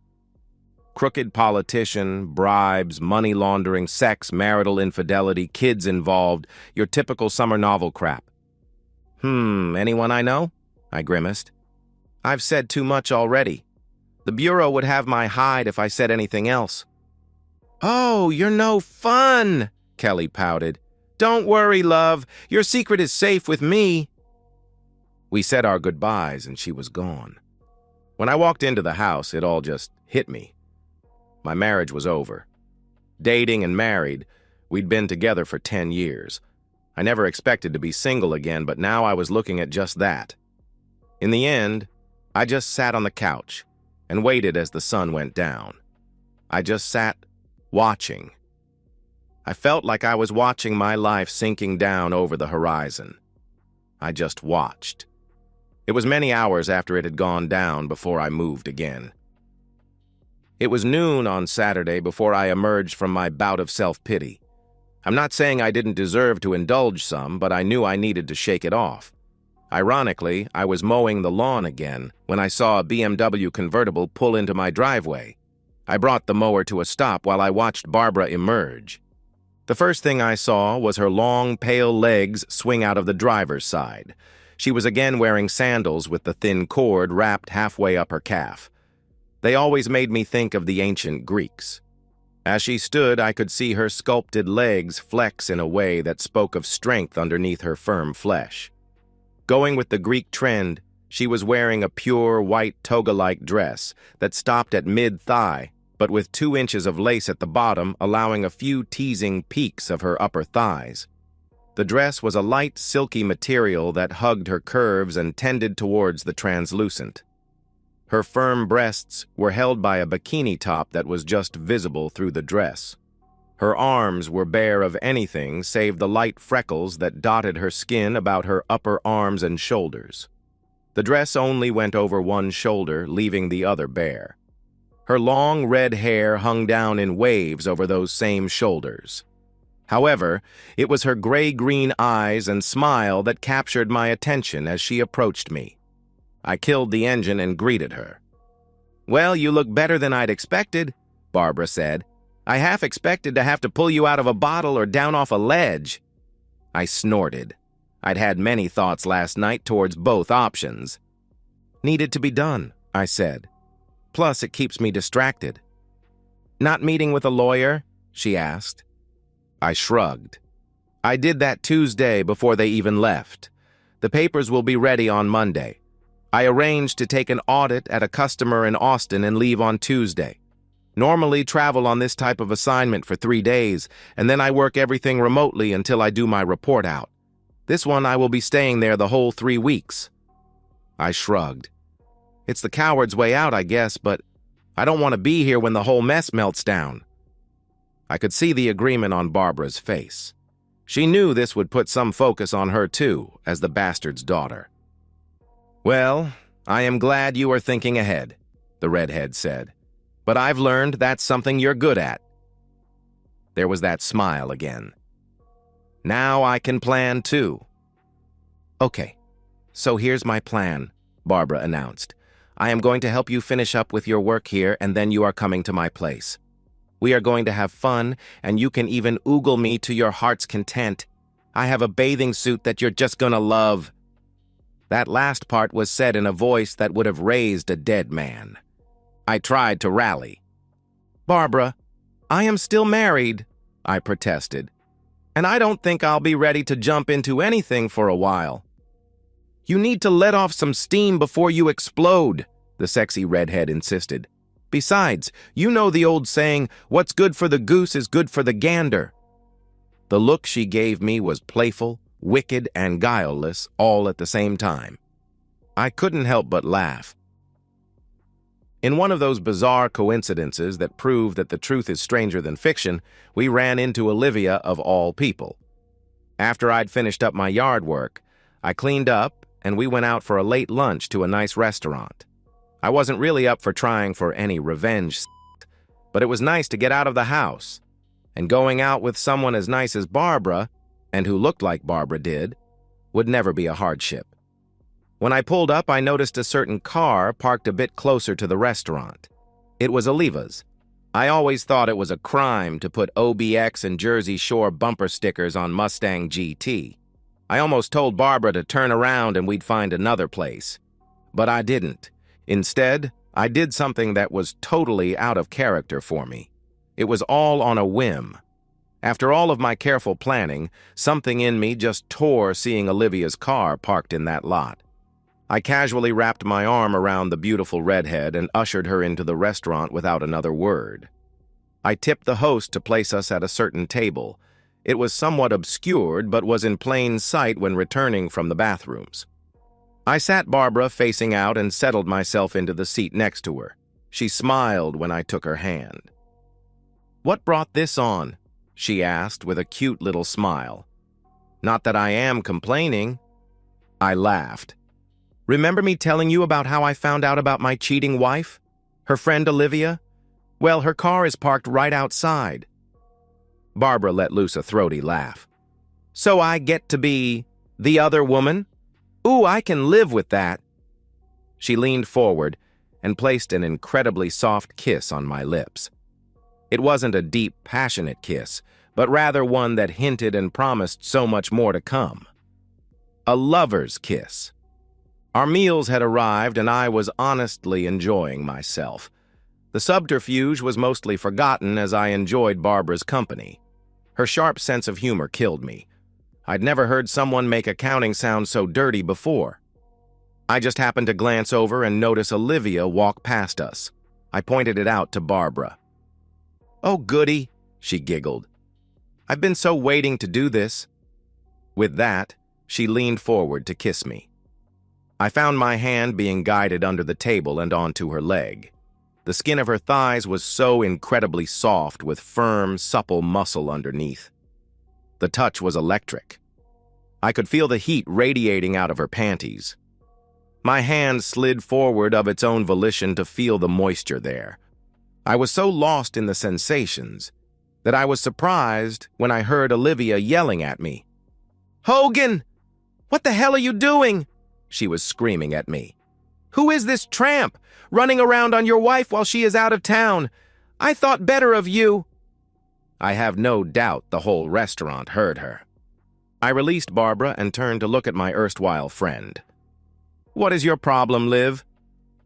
Crooked politician, bribes, money laundering, sex, marital infidelity, kids involved, your typical summer novel crap. Anyone I know?" I grimaced. "I've said too much already. The Bureau would have my hide if I said anything else." "Oh, you're no fun," Kelly pouted. "Don't worry, love. Your secret is safe with me." We said our goodbyes and she was gone. When I walked into the house, it all just hit me. My marriage was over. Dating and married, we'd been together for 10 years. I never expected to be single again, but now I was looking at just that. In the end, I just sat on the couch and waited as the sun went down. I just sat watching. I felt like I was watching my life sinking down over the horizon. I just watched. It was many hours after it had gone down before I moved again. It was noon on Saturday before I emerged from my bout of self-pity. I'm not saying I didn't deserve to indulge some, but I knew I needed to shake it off. Ironically, I was mowing the lawn again when I saw a BMW convertible pull into my driveway. I brought the mower to a stop while I watched Barbara emerge. The first thing I saw was her long, pale legs swing out of the driver's side. She was again wearing sandals with the thin cord wrapped halfway up her calf. They always made me think of the ancient Greeks. As she stood, I could see her sculpted legs flex in a way that spoke of strength underneath her firm flesh. Going with the Greek trend, she was wearing a pure white toga-like dress that stopped at mid-thigh, but with 2 inches of lace at the bottom, allowing a few teasing peaks of her upper thighs. The dress was a light, silky material that hugged her curves and tended towards the translucent. Her firm breasts were held by a bikini top that was just visible through the dress. Her arms were bare of anything save the light freckles that dotted her skin about her upper arms and shoulders. The dress only went over one shoulder, leaving the other bare. Her long red hair hung down in waves over those same shoulders. However, it was her gray-green eyes and smile that captured my attention as she approached me. I killed the engine and greeted her. "Well, you look better than I'd expected," Barbara said. "I half expected to have to pull you out of a bottle or down off a ledge." I snorted. I'd had many thoughts last night towards both options. "Needed to be done," I said. "Plus, it keeps me distracted." "Not meeting with a lawyer?" she asked. I shrugged. "I did that Tuesday before they even left. The papers will be ready on Monday. I arranged to take an audit at a customer in Austin and leave on Tuesday. Normally travel on this type of assignment for 3 days, and then I work everything remotely until I do my report out. This one I will be staying there the whole 3 weeks. I shrugged. It's the coward's way out, I guess, but I don't want to be here when the whole mess melts down. I could see the agreement on Barbara's face. She knew this would put some focus on her too, as the bastard's daughter. "Well, I am glad you are thinking ahead," the redhead said. "But I've learned that's something you're good at." There was that smile again. "Now I can plan too." "Okay, so here's my plan," Barbara announced. "I am going to help you finish up with your work here, and then you are coming to my place. We are going to have fun, and you can even oogle me to your heart's content. I have a bathing suit that you're just gonna love." That last part was said in a voice that would have raised a dead man. I tried to rally. "Barbara, I am still married," I protested, "and I don't think I'll be ready to jump into anything for a while." "You need to let off some steam before you explode," the sexy redhead insisted. "Besides, you know the old saying, 'What's good for the goose is good for the gander.'" The look she gave me was playful, wicked, and guileless all at the same time. I couldn't help but laugh. In one of those bizarre coincidences that prove that the truth is stranger than fiction, we ran into Olivia of all people. After I'd finished up my yard work, I cleaned up and we went out for a late lunch to a nice restaurant. I wasn't really up for trying for any revenge, but it was nice to get out of the house. And going out with someone as nice as Barbara, and who looked like Barbara did, would never be a hardship. When I pulled up, I noticed a certain car parked a bit closer to the restaurant. It was Oliva's. I always thought it was a crime to put OBX and Jersey Shore bumper stickers on Mustang GT. I almost told Barbara to turn around and we'd find another place. But I didn't. Instead, I did something that was totally out of character for me. It was all on a whim. After all of my careful planning, something in me just tore seeing Olivia's car parked in that lot. I casually wrapped my arm around the beautiful redhead and ushered her into the restaurant without another word. I tipped the host to place us at a certain table. It was somewhat obscured, but was in plain sight when returning from the bathrooms. I sat Barbara facing out and settled myself into the seat next to her. She smiled when I took her hand. "What brought this on?" she asked with a cute little smile. "Not that I am complaining." I laughed. "Remember me telling you about how I found out about my cheating wife? Her friend Olivia? Well, her car is parked right outside." Barbara let loose a throaty laugh. "So I get to be the other woman? Ooh, I can live with that." She leaned forward and placed an incredibly soft kiss on my lips. It wasn't a deep, passionate kiss, but rather one that hinted and promised so much more to come. A lover's kiss. Our meals had arrived, and I was honestly enjoying myself. The subterfuge was mostly forgotten as I enjoyed Barbara's company. Her sharp sense of humor killed me. I'd never heard someone make accounting sound so dirty before. I just happened to glance over and notice Olivia walk past us. I pointed it out to Barbara. "Oh, goody," she giggled. "I've been so waiting to do this." With that, she leaned forward to kiss me. I found my hand being guided under the table and onto her leg. The skin of her thighs was so incredibly soft with firm, supple muscle underneath. The touch was electric. I could feel the heat radiating out of her panties. My hand slid forward of its own volition to feel the moisture there. I was so lost in the sensations that I was surprised when I heard Olivia yelling at me. "Hogan! What the hell are you doing?" she was screaming at me. "Who is this tramp running around on your wife while she is out of town? I thought better of you." I have no doubt the whole restaurant heard her. I released Barbara and turned to look at my erstwhile friend. "What is your problem, Liv?"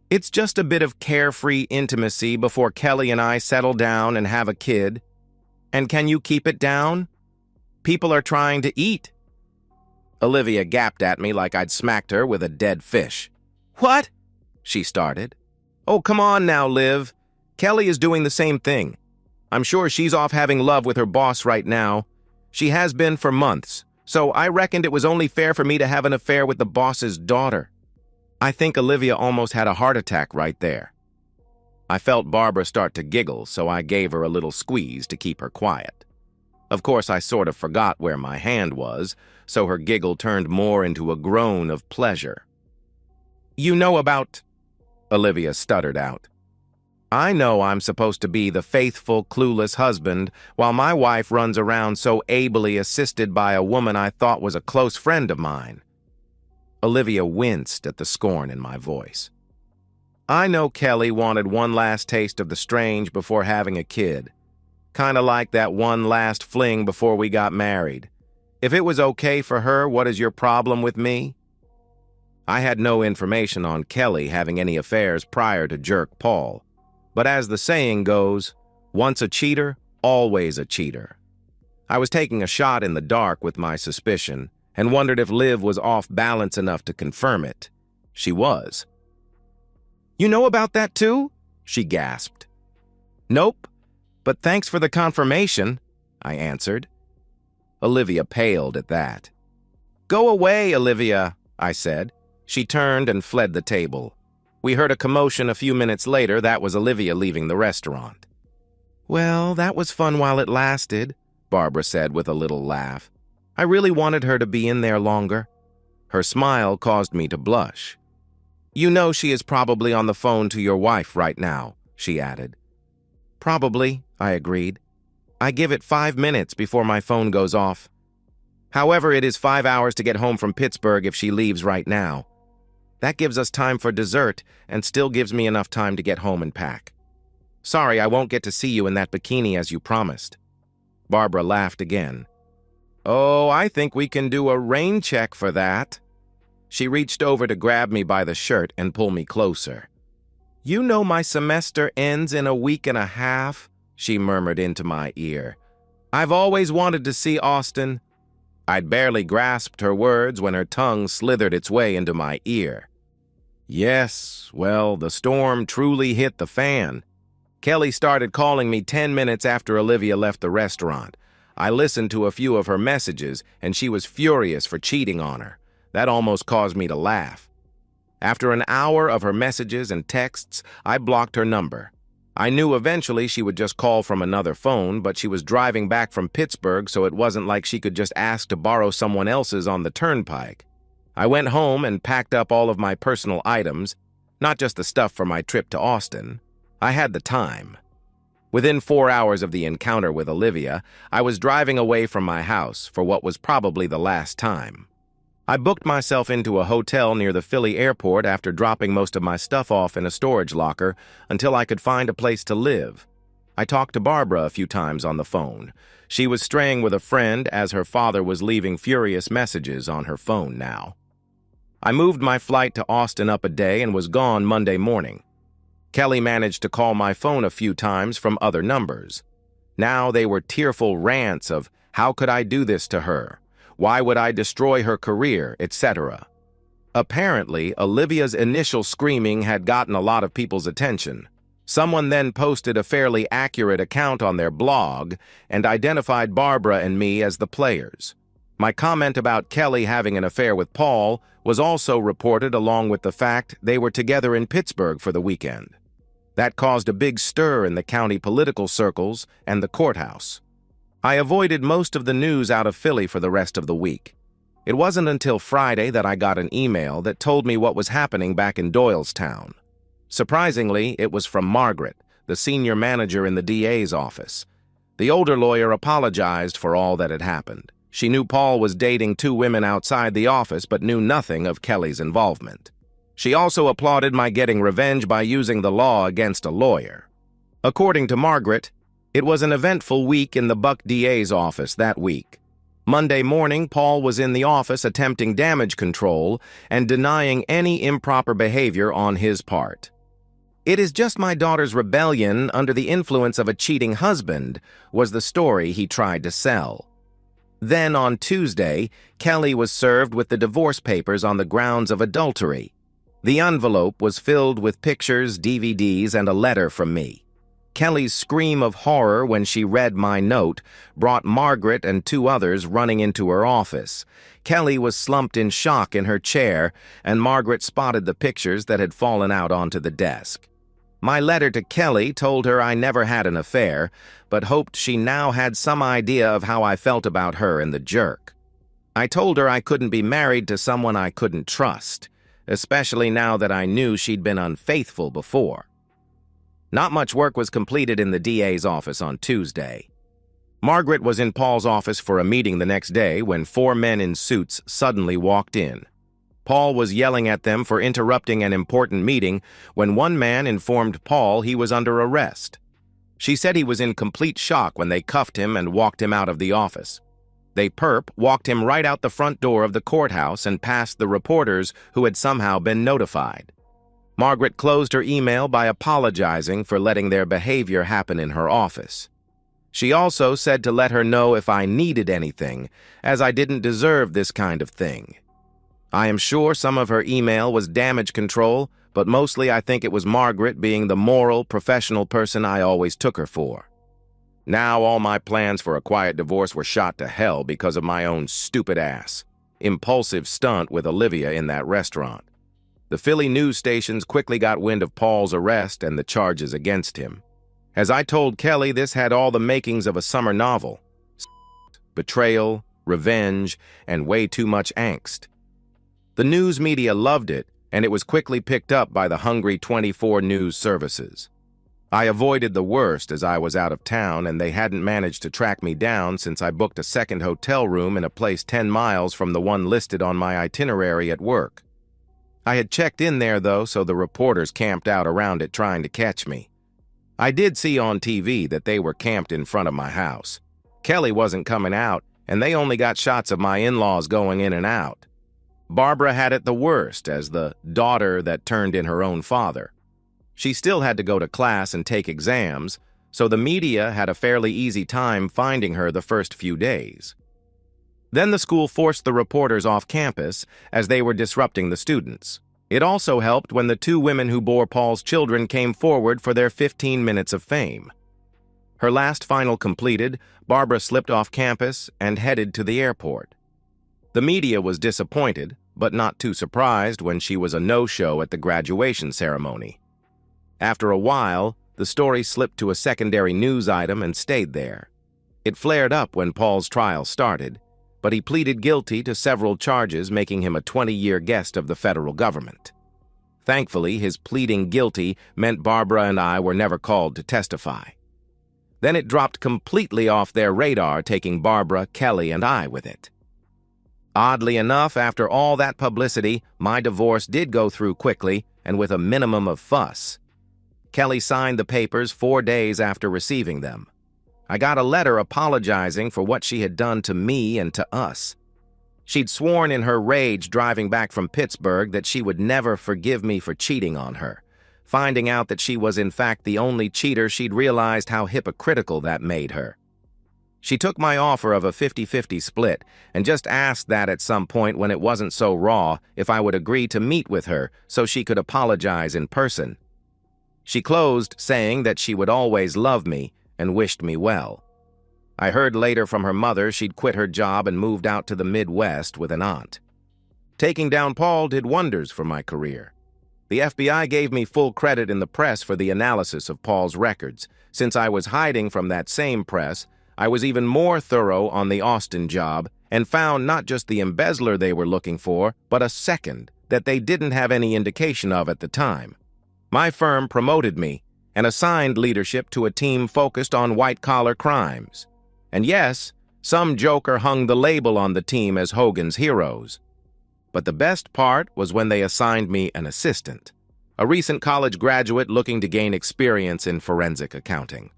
"It's just a bit of carefree intimacy before Kelly and I settle down and have a kid. And can you keep it down? People are trying to eat." Olivia gapped at me like I'd smacked her with a dead fish. "What?" she started. "Oh, come on now, Liv. Kelly is doing the same thing. I'm sure she's off having love with her boss right now. She has been for months, so I reckoned it was only fair for me to have an affair with the boss's daughter." I think Olivia almost had a heart attack right there. I felt Barbara start to giggle, so I gave her a little squeeze to keep her quiet. Of course, I sort of forgot where my hand was, so her giggle turned more into a groan of pleasure. "You know about—" Olivia stuttered out. "I know I'm supposed to be the faithful, clueless husband, while my wife runs around so ably assisted by a woman I thought was a close friend of mine." Olivia winced at the scorn in my voice. "I know Kelly wanted one last taste of the strange before having a kid. Kinda like that one last fling before we got married. If it was okay for her, what is your problem with me?" I had no information on Kelly having any affairs prior to Jerk Paul, but as the saying goes, once a cheater, always a cheater. I was taking a shot in the dark with my suspicion and wondered if Liv was off balance enough to confirm it. She was. "You know about that too?" she gasped. "Nope, but thanks for the confirmation," I answered. Olivia paled at that. "Go away, Olivia," I said. She turned and fled the table. We heard a commotion a few minutes later. That was Olivia leaving the restaurant. "Well, that was fun while it lasted," Barbara said with a little laugh. "I really wanted her to be in there longer." Her smile caused me to blush. "You know she is probably on the phone to your wife right now," she added. "Probably," I agreed. "I give it 5 minutes before my phone goes off. However, it is 5 hours to get home from Pittsburgh if she leaves right now. That gives us time for dessert and still gives me enough time to get home and pack. Sorry, I won't get to see you in that bikini as you promised." Barbara laughed again. "Oh, I think we can do a rain check for that." She reached over to grab me by the shirt and pull me closer. "You know my semester ends in a week and a half," she murmured into my ear. "I've always wanted to see Austin." I'd barely grasped her words when her tongue slithered its way into my ear. Yes, well, the storm truly hit the fan. Kelly started calling me 10 minutes after Olivia left the restaurant. I listened to a few of her messages, and she was furious for cheating on her. That almost caused me to laugh. After an hour of her messages and texts, I blocked her number. I knew eventually she would just call from another phone, but she was driving back from Pittsburgh, so it wasn't like she could just ask to borrow someone else's on the turnpike. I went home and packed up all of my personal items, not just the stuff for my trip to Austin. I had the time. Within 4 hours of the encounter with Olivia, I was driving away from my house for what was probably the last time. I booked myself into a hotel near the Philly airport after dropping most of my stuff off in a storage locker until I could find a place to live. I talked to Barbara a few times on the phone. She was straying with a friend as her father was leaving furious messages on her phone now. I moved my flight to Austin up a day and was gone Monday morning. Kelly managed to call my phone a few times from other numbers. Now they were tearful rants of how could I do this to her? Why would I destroy her career, etc. Apparently, Olivia's initial screaming had gotten a lot of people's attention. Someone then posted a fairly accurate account on their blog and identified Barbara and me as the players. My comment about Kelly having an affair with Paul was also reported along with the fact they were together in Pittsburgh for the weekend. That caused a big stir in the county political circles and the courthouse. I avoided most of the news out of Philly for the rest of the week. It wasn't until Friday that I got an email that told me what was happening back in Doylestown. Surprisingly, it was from Margaret, the senior manager in the DA's office. The older lawyer apologized for all that had happened. She knew Paul was dating 2 women outside the office but knew nothing of Kelly's involvement. She also applauded my getting revenge by using the law against a lawyer. According to Margaret, it was an eventful week in the Buck DA's office that week. Monday morning, Paul was in the office attempting damage control and denying any improper behavior on his part. "It is just my daughter's rebellion under the influence of a cheating husband," was the story he tried to sell. Then on Tuesday, Kelly was served with the divorce papers on the grounds of adultery. The envelope was filled with pictures, DVDs, and a letter from me. Kelly's scream of horror when she read my note brought Margaret and 2 others running into her office. Kelly was slumped in shock in her chair, and Margaret spotted the pictures that had fallen out onto the desk. My letter to Kelly told her I never had an affair, but hoped she now had some idea of how I felt about her and the jerk. I told her I couldn't be married to someone I couldn't trust, especially now that I knew she'd been unfaithful before. Not much work was completed in the DA's office on Tuesday. Margaret was in Paul's office for a meeting the next day when 4 men in suits suddenly walked in. Paul was yelling at them for interrupting an important meeting when one man informed Paul he was under arrest. She said he was in complete shock when they cuffed him and walked him out of the office. They walked him right out the front door of the courthouse and past the reporters who had somehow been notified. Margaret closed her email by apologizing for letting their behavior happen in her office. She also said to let her know if I needed anything, as I didn't deserve this kind of thing. I am sure some of her email was damage control, but mostly I think it was Margaret being the moral, professional person I always took her for. Now all my plans for a quiet divorce were shot to hell because of my own stupid ass. Impulsive stunt with Olivia in that restaurant. The Philly news stations quickly got wind of Paul's arrest and the charges against him. As I told Kelly, this had all the makings of a summer novel. Betrayal, revenge, and way too much angst. The news media loved it, and it was quickly picked up by the hungry 24 news services. I avoided the worst as I was out of town, and they hadn't managed to track me down since I booked a second hotel room in a place 10 miles from the one listed on my itinerary at work. I had checked in there, though, so the reporters camped out around it trying to catch me. I did see on TV that they were camped in front of my house. Kelly wasn't coming out, and they only got shots of my in-laws going in and out. Barbara had it the worst as the daughter that turned in her own father. She still had to go to class and take exams, so the media had a fairly easy time finding her the first few days. Then the school forced the reporters off campus as they were disrupting the students. It also helped when the 2 women who bore Paul's children came forward for their 15 minutes of fame. Her last final completed, Barbara slipped off campus and headed to the airport. The media was disappointed, but not too surprised when she was a no-show at the graduation ceremony. After a while, the story slipped to a secondary news item and stayed there. It flared up when Paul's trial started, but he pleaded guilty to several charges, making him a 20-year guest of the federal government. Thankfully, his pleading guilty meant Barbara and I were never called to testify. Then it dropped completely off their radar, taking Barbara, Kelly, and I with it. Oddly enough, after all that publicity, my divorce did go through quickly and with a minimum of fuss. Kelly signed the papers 4 days after receiving them. I got a letter apologizing for what she had done to me and to us. She'd sworn in her rage driving back from Pittsburgh that she would never forgive me for cheating on her. Finding out that she was in fact the only cheater, she'd realized how hypocritical that made her. She took my offer of a 50-50 split and just asked that at some point when it wasn't so raw if I would agree to meet with her so she could apologize in person. She closed saying that she would always love me and wished me well. I heard later from her mother she'd quit her job and moved out to the Midwest with an aunt. Taking down Paul did wonders for my career. The FBI gave me full credit in the press for the analysis of Paul's records. Since I was hiding from that same press, I was even more thorough on the Austin job and found not just the embezzler they were looking for, but a second that they didn't have any indication of at the time. My firm promoted me and assigned leadership to a team focused on white-collar crimes. And yes, some joker hung the label on the team as Hogan's Heroes. But the best part was when they assigned me an assistant, a recent college graduate looking to gain experience in forensic accounting.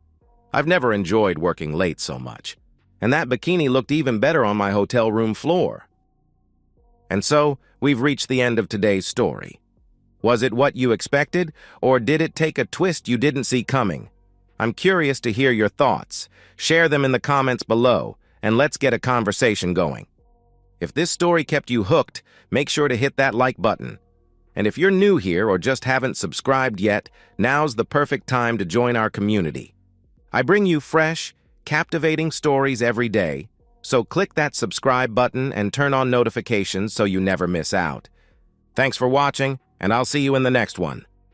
I've never enjoyed working late so much, and that bikini looked even better on my hotel room floor. And so, we've reached the end of today's story. Was it what you expected, or did it take a twist you didn't see coming? I'm curious to hear your thoughts. Share them in the comments below, and let's get a conversation going. If this story kept you hooked, make sure to hit that like button. And if you're new here or just haven't subscribed yet, now's the perfect time to join our community. I bring you fresh, captivating stories every day, so click that subscribe button and turn on notifications so you never miss out. Thanks for watching, and I'll see you in the next one.